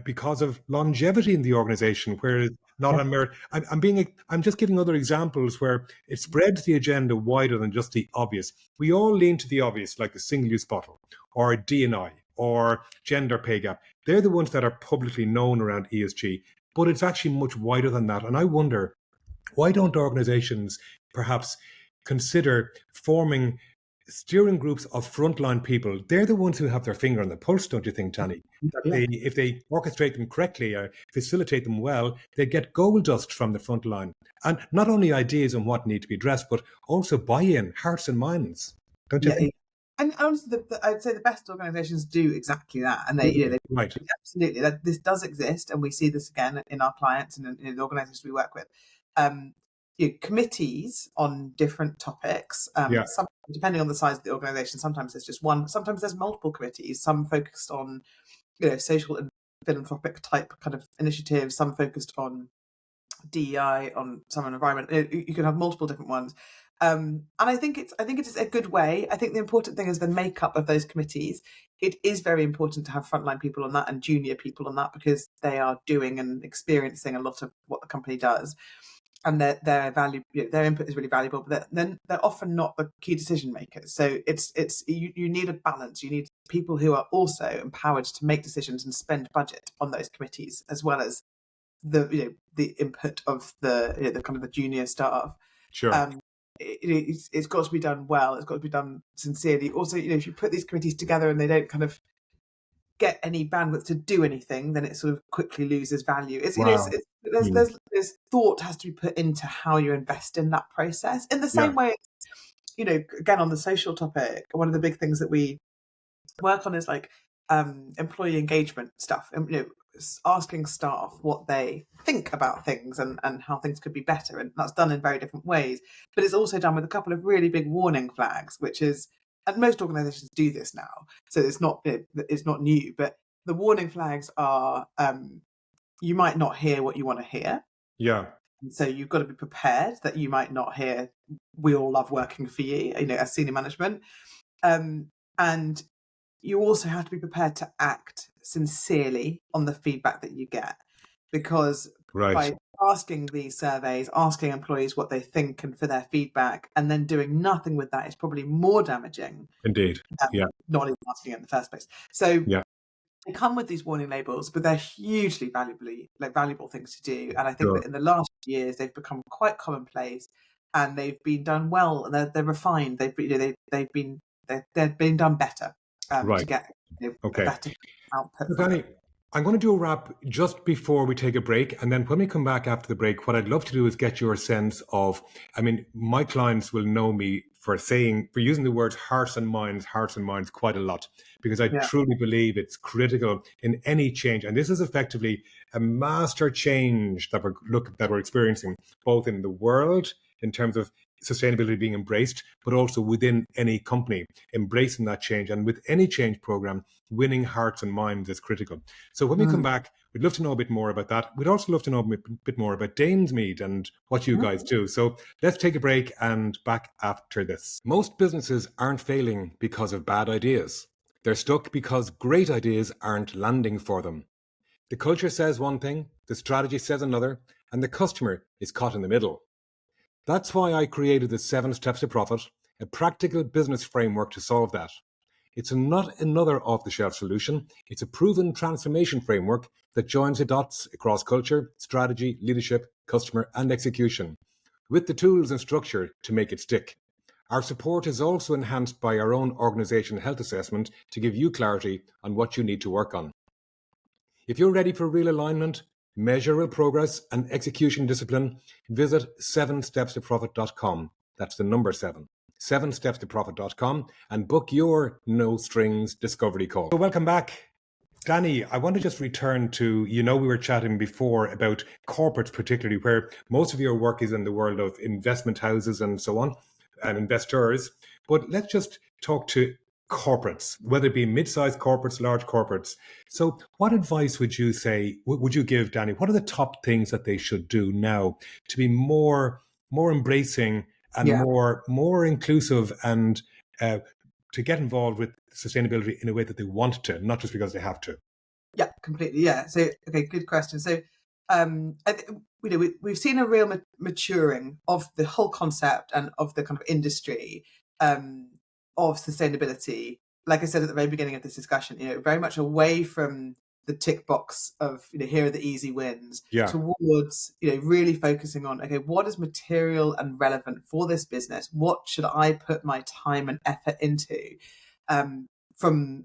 because of longevity in the organization, whereas not on merit. I'm just giving other examples where it spreads the agenda wider than just the obvious. We all lean to the obvious, like the single-use bottle or D&I or gender pay gap. They're the ones that are publicly known around ESG, but it's actually much wider than that. And I wonder, why don't organizations perhaps consider forming steering groups of frontline people? They're the ones who have their finger on the pulse, don't you think, Danny? If they orchestrate them correctly or facilitate them well, they get gold dust from the front line. And not only ideas on what need to be addressed, but also buy-in, hearts and minds. Don't you think? And honestly, I'd say the best organisations do exactly that, and they right. Absolutely, that this does exist, and we see this again in our clients and in the organisations we work with. Committees on different topics. Some, depending on the size of the organisation, sometimes there's just one. Sometimes there's multiple committees. Some focused on social and philanthropic type kind of initiatives. Some focused on DEI, on some environment. You can have multiple different ones. And I think it is a good way. I think the important thing is the makeup of those committees. It is very important to have frontline people on that and junior people on that, because they are doing and experiencing a lot of what the company does, and their input is really valuable. But then they're often not the key decision makers. So you need a balance. You need people who are also empowered to make decisions and spend budget on those committees, as well as the input of the kind of the junior staff. Sure. It's got to be done well. It's got to be done sincerely. Also, if you put these committees together and they don't kind of get any bandwidth to do anything, then it sort of quickly loses value. There's thought has to be put into how you invest in that process. In the same way, again on the social topic, one of the big things that we work on is like employee engagement stuff, and asking staff what they think about things and how things could be better, and that's done in very different ways. But it's also done with a couple of really big warning flags, which is, and most organisations do this now, so it's not new. But the warning flags are you might not hear what you want to hear. Yeah. And so you've got to be prepared that you might not hear, "We all love working for you," as senior management, and you also have to be prepared to act sincerely on the feedback that you get, because by asking these surveys, asking employees what they think and for their feedback, and then doing nothing with that is probably more damaging. Indeed. Not even asking it in the first place. So they come with these warning labels, but they're hugely valuable things to do. And I think that in the last years, they've become quite commonplace, and they've been done well, and they're refined. They've been done better. To get a better output. Danny, I'm going to do a wrap just before we take a break. And then when we come back after the break, what I'd love to do is get your sense of, my clients will know me for using the words hearts and minds quite a lot, because I truly believe it's critical in any change. And this is effectively a master change that we're experiencing, both in the world in terms of sustainability being embraced, but also within any company, embracing that change. And with any change program, winning hearts and minds is critical. So when we come back, we'd love to know a bit more about that. We'd also love to know a bit more about Danesmead and what you guys do. So let's take a break and back after this. Most businesses aren't failing because of bad ideas. They're stuck because great ideas aren't landing for them. The culture says one thing, the strategy says another, and the customer is caught in the middle. That's why I created the 7 Steps to Profit, a practical business framework to solve that. It's not another off-the-shelf solution. It's a proven transformation framework that joins the dots across culture, strategy, leadership, customer, and execution, with the tools and structure to make it stick. Our support is also enhanced by our own organization health assessment to give you clarity on what you need to work on. If you're ready for real alignment, measurable progress, and execution discipline, visit 7stepstoprofit.com. That's the number 7. 7stepstoprofit.com and book your no strings discovery call. So welcome back. Danny, I want to just return to, we were chatting before about corporates, particularly where most of your work is in the world of investment houses and so on, and investors. But let's just talk to corporates, whether it be mid-sized corporates, large corporates. So what advice would you say, would you give, Danny? What are the top things that they should do now to be more embracing and more inclusive and to get involved with sustainability in a way that they want to, not just because they have to? Yeah, completely. Yeah. So, okay, good question. So, we've seen a real maturing of the whole concept and of the kind of industry of sustainability. Like I said at the very beginning of this discussion, very much away from the tick box of here are the easy wins towards really focusing on, okay, what is material and relevant for this business? What should I put my time and effort into? From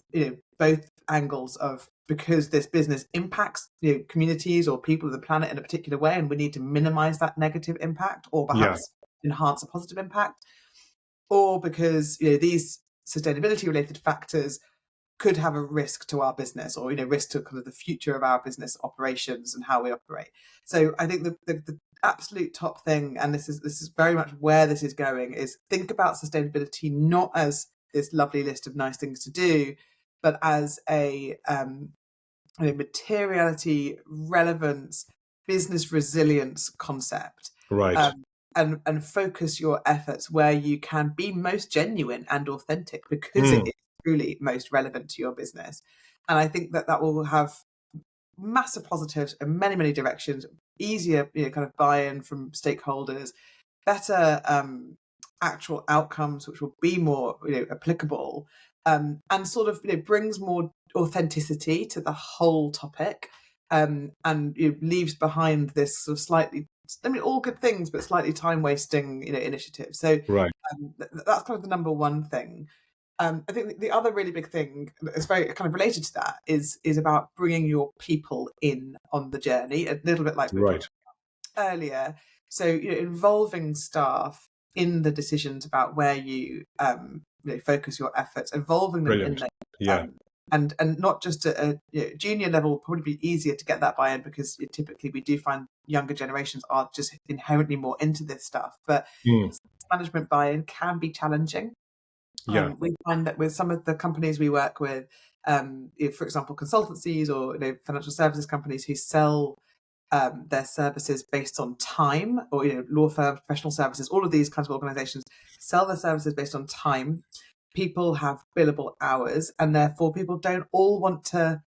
both angles of, because this business impacts communities or people of the planet in a particular way, and we need to minimize that negative impact or perhaps enhance a positive impact, or because these sustainability related factors could have a risk to our business, or risk to kind of the future of our business operations and how we operate. So I think the absolute top thing, and this is very much where this is going, is think about sustainability not as this lovely list of nice things to do, but as a materiality, relevance, business resilience concept. Right. And focus your efforts where you can be most genuine and authentic, because it is truly most relevant to your business. And I think that will have massive positives in many, many directions, easier, kind of buy-in from stakeholders, better actual outcomes, which will be more, applicable, and sort of, brings more authenticity to the whole topic, and leaves behind this sort of slightly, all good things, but slightly time-wasting, initiatives. So right. That's kind of the number one thing. I think the other really big thing that's very kind of related to that is about bringing your people in on the journey, a little bit like we were talking about earlier. So involving staff in the decisions about where you focus your efforts, involving them in there. And not just at a junior level, probably be easier to get that buy-in, because typically we do find younger generations are just inherently more into this stuff. But management buy-in can be challenging. We find that with some of the companies we work with, for example, consultancies or financial services companies who sell their services based on time, or law firms, professional services, all of these kinds of organizations sell their services based on time. People have billable hours, and therefore people don't all want to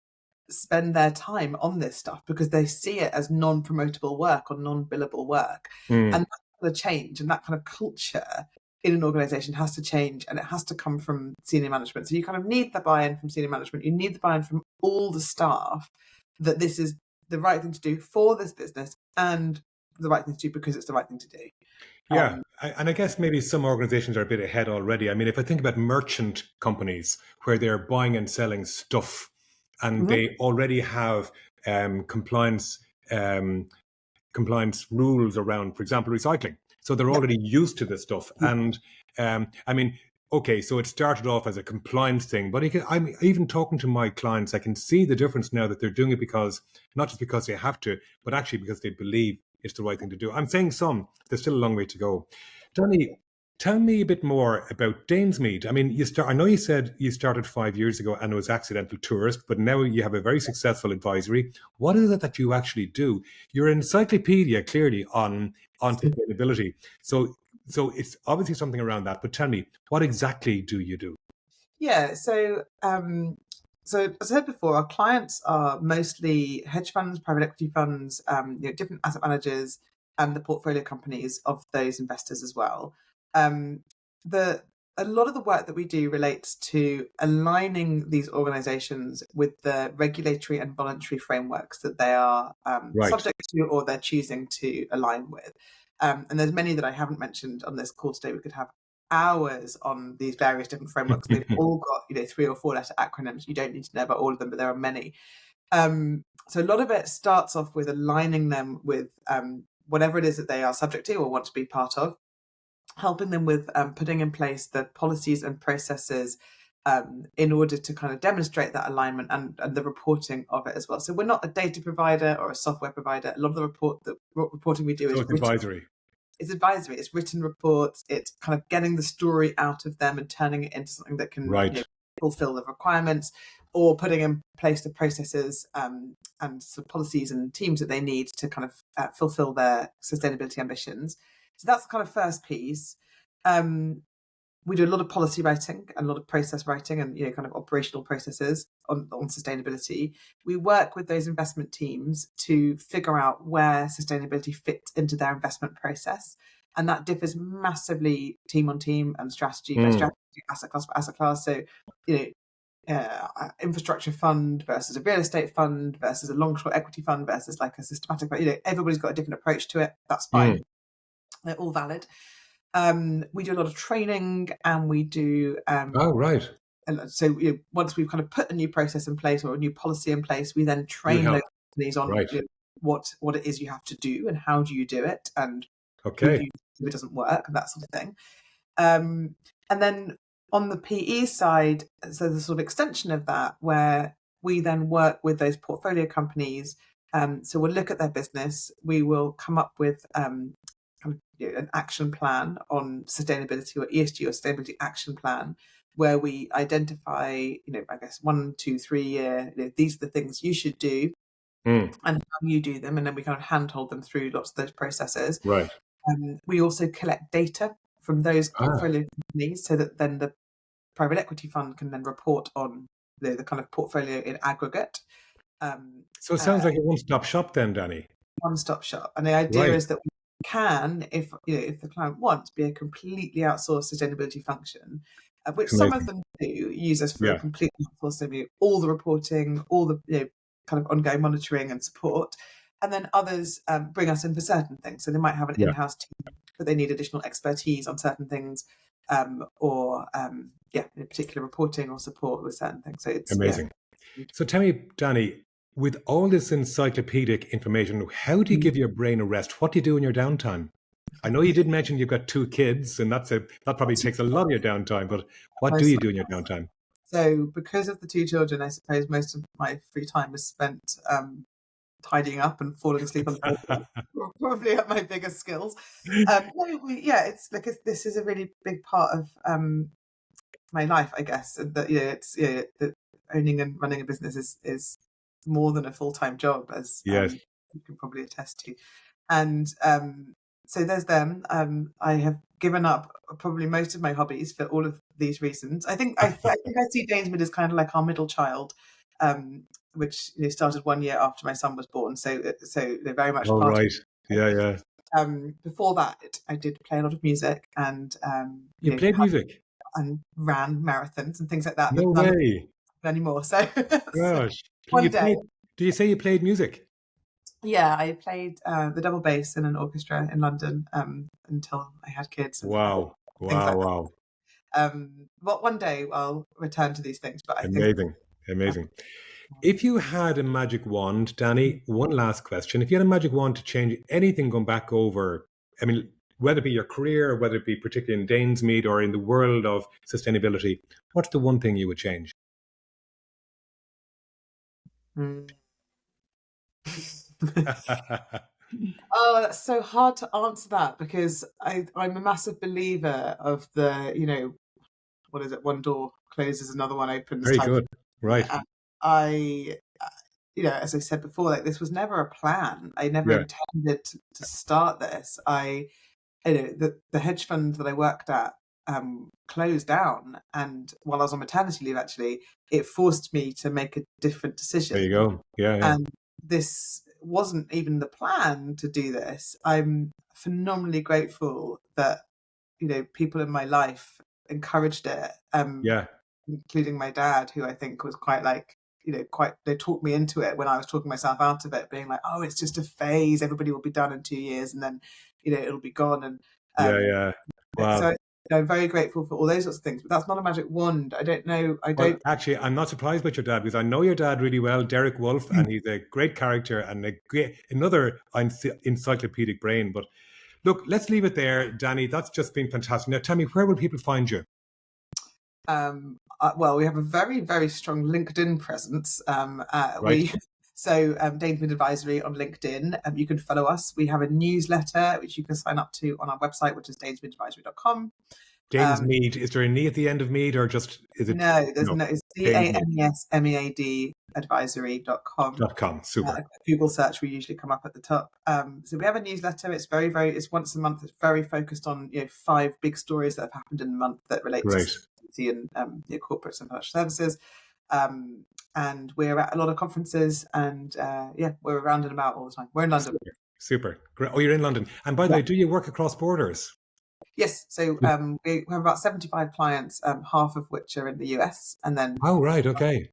spend their time on this stuff because they see it as non-promotable work or non-billable work. And that's the change, and that kind of culture in an organization has to change, and it has to come from senior management. So you kind of need the buy-in from senior management. You need the buy-in from all the staff that this is the right thing to do for this business, and the right thing to do because it's the right thing to do. And I guess maybe some organizations are a bit ahead already. I mean, if I think about merchant companies where they're buying and selling stuff, and they already have compliance rules around, for example, recycling. So they're already used to this stuff. And I mean, okay, so it started off as a compliance thing, but I'm even talking to my clients, I can see the difference now that they're doing it because, not just because they have to, but actually because they believe it's the right thing to do. I'm saying there's still a long way to go. Danny, tell me a bit more about Danesmead. I mean, I know you said you started 5 years ago and it was accidental tourist, but now you have a very successful advisory. What is it that you actually do? You're an encyclopedia, clearly, on sustainability. So it's obviously something around that, but tell me, what exactly do you do? Yeah, so as I said before, our clients are mostly hedge funds, private equity funds, different asset managers, and the portfolio companies of those investors as well. A lot of the work that we do relates to aligning these organizations with the regulatory and voluntary frameworks that they are subject to, or they're choosing to align with. And there's many that I haven't mentioned on this call today. We could have hours on these various different frameworks. They've all got 3 or 4 letter acronyms. You don't need to know about all of them, but there are many. So a lot of it starts off with aligning them with whatever it is that they are subject to or want to be part of. helping them with putting in place the policies and processes in order to kind of demonstrate that alignment and the reporting of it as well. So we're not a data provider or a software provider. A lot of the reporting we do So is it's advisory. It's advisory. It's written reports. It's kind of getting the story out of them and turning it into something that can fulfill the requirements, or putting in place the processes and sort of policies and teams that they need to kind of fulfill their sustainability ambitions. So that's the kind of first piece. We do a lot of policy writing and a lot of process writing and kind of operational processes on sustainability. We work with those investment teams to figure out where sustainability fits into their investment process, and that differs massively team on team and strategy by strategy, asset class by asset class. So infrastructure fund versus a real estate fund versus a long short equity fund versus like a systematic, everybody's got a different approach to it. That's fine. They're all valid. We do a lot of training, and we do. And so once we've kind of put a new process in place or a new policy in place, we then train those companies on what it is you have to do and how do you do it, and who do you do if it doesn't work, and that sort of thing. And then on the PE side, so the sort of extension of that, where we then work with those portfolio companies. So we'll look at their business. We will come up with an action plan on sustainability, or ESG or sustainability action plan, where we identify, I guess 1, 2, 3 year, these are the things you should do and how you do them. And then we kind of handhold them through lots of those processes. Right. We also collect data from those portfolio companies, so that then the private equity fund can then report on the kind of portfolio in aggregate. So it sounds like a one-stop shop then, Danny. One-stop shop. And the idea is that we can, if the client wants, be a completely outsourced sustainability function, which some of them do use us for a completely outsourced, all the reporting, all the kind of ongoing monitoring and support. And then others bring us in for certain things. So they might have an in-house team, but they need additional expertise on certain things, or particular reporting or support with certain things. So it's amazing. So tell me, Danny, with all this encyclopedic information, how do you give your brain a rest? What do you do in your downtime? I know you did mention you've got 2 kids, and that probably takes a lot of your downtime, but what do you do in your downtime? So because of the 2 children, I suppose most of my free time is spent tidying up and falling asleep on the bed. Probably at my biggest skills. It's like this is a really big part of my life, I guess. And that that owning and running a business is more than a full-time job, as you can probably attest to. And so there's them. I have given up probably most of my hobbies for all of these reasons. I think I see Danesmead as kind of like our middle child, which started 1 year after my son was born. So they're very much part of it. Before that, I did play a lot of music, and you played music and ran marathons and things like that. No way anymore. So gosh, one day. Do you say you played music? Yeah, I played the double bass in an orchestra in London until I had kids. Wow. But one day I'll return to these things. But Amazing. If you had a magic wand, Danny, one last question. If you had a magic wand to change anything going back over, I mean, whether it be your career, or whether it be particularly in Danesmead or in the world of sustainability, what's the one thing you would change? Oh, that's so hard to answer that, because I'm a massive believer of the, what is it? One door closes, another one opens. Very good. Right. I, as I said before, like this was never a plan. I never intended to start this. The hedge fund that I worked at closed down, and while I was on maternity leave, actually, it forced me to make a different decision. There you go. Yeah. And this wasn't even the plan to do this. I'm phenomenally grateful that people in my life encouraged it. Including my dad, who I think was quite like, they talked me into it when I was talking myself out of it, being like, oh, it's just a phase. Everybody will be done in 2 years, and then it'll be gone. And wow. So I'm very grateful for all those sorts of things, but that's not a magic wand. I don't know. Actually, I'm not surprised about your dad, because I know your dad really well, Derek Woolf, and he's a great character and another encyclopedic brain. But Look, let's leave it there, Danny. That's just been fantastic. Now, tell me, where will people find you? Well, we have a very, very strong LinkedIn presence. Right. Danesmead Advisory on LinkedIn. You can follow us. We have a newsletter which you can sign up to on our website, which is danesmeadadvisory.com. Danesmead. Is there an E at the end of Mead, or just is it? No, there's no. It's Danesmead. DANESMEAD advisory.com. .com. Super. Google search, we usually come up at the top. So we have a newsletter. It's it's once a month. It's very focused on 5 big stories that have happened in the month that relate to sustainability and corporates and financial services. And we're at a lot of conferences, and we're around and about all the time. We're in London. Super. Great. Oh, you're in London. And by the way, do you work across borders? Yes. So we have about 75 clients, half of which are in the US, and then right. Okay.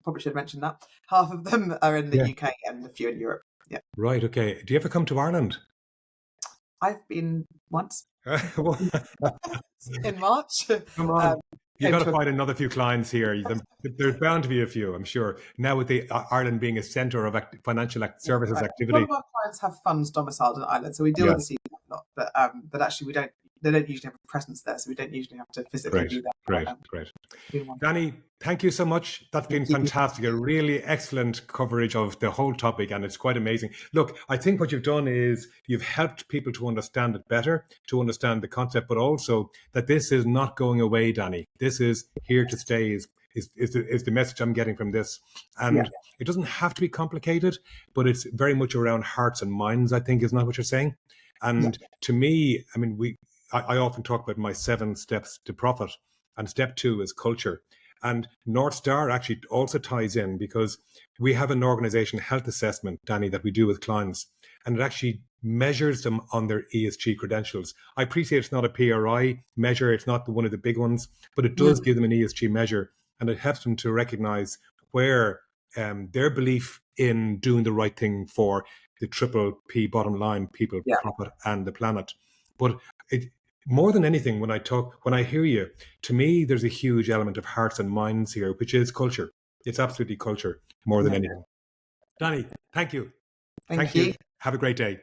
Probably should have mentioned that. Half of them are in the UK and a few in Europe. Yeah. Right. Okay. Do you ever come to Ireland? I've been once in March. Come on. You got to find another few clients here. There's bound to be a few, I'm sure. Now with the Ireland being a centre of financial services activity. A lot of our clients have funds domiciled in Ireland, so we deal with the CEOs a lot. But actually, they don't usually have a presence there, so we don't usually have to physically do that. Great. Danny, thank you so much. That's been fantastic. A really excellent coverage of the whole topic, and it's quite amazing. Look, I think what you've done is you've helped people to understand it better, to understand the concept, but also that this is not going away, Danny. This is here to stay is the message I'm getting from this. And it doesn't have to be complicated, but it's very much around hearts and minds, I think, isn't that what you're saying? And to me, I mean, I often talk about my 7 steps to profit, and step 2 is culture. And North Star actually also ties in, because we have an organization health assessment, Danny, that we do with clients, and it actually measures them on their ESG credentials. I appreciate it's not a PRI measure, it's not one of the big ones, but it does give them an ESG measure, and it helps them to recognize where their belief in doing the right thing for the triple P bottom line, people, profit, and the planet. But more than anything, when I hear you, to me, there's a huge element of hearts and minds here, which is culture. It's absolutely culture more than anything. Danny, thank you. Thank you. Have a great day.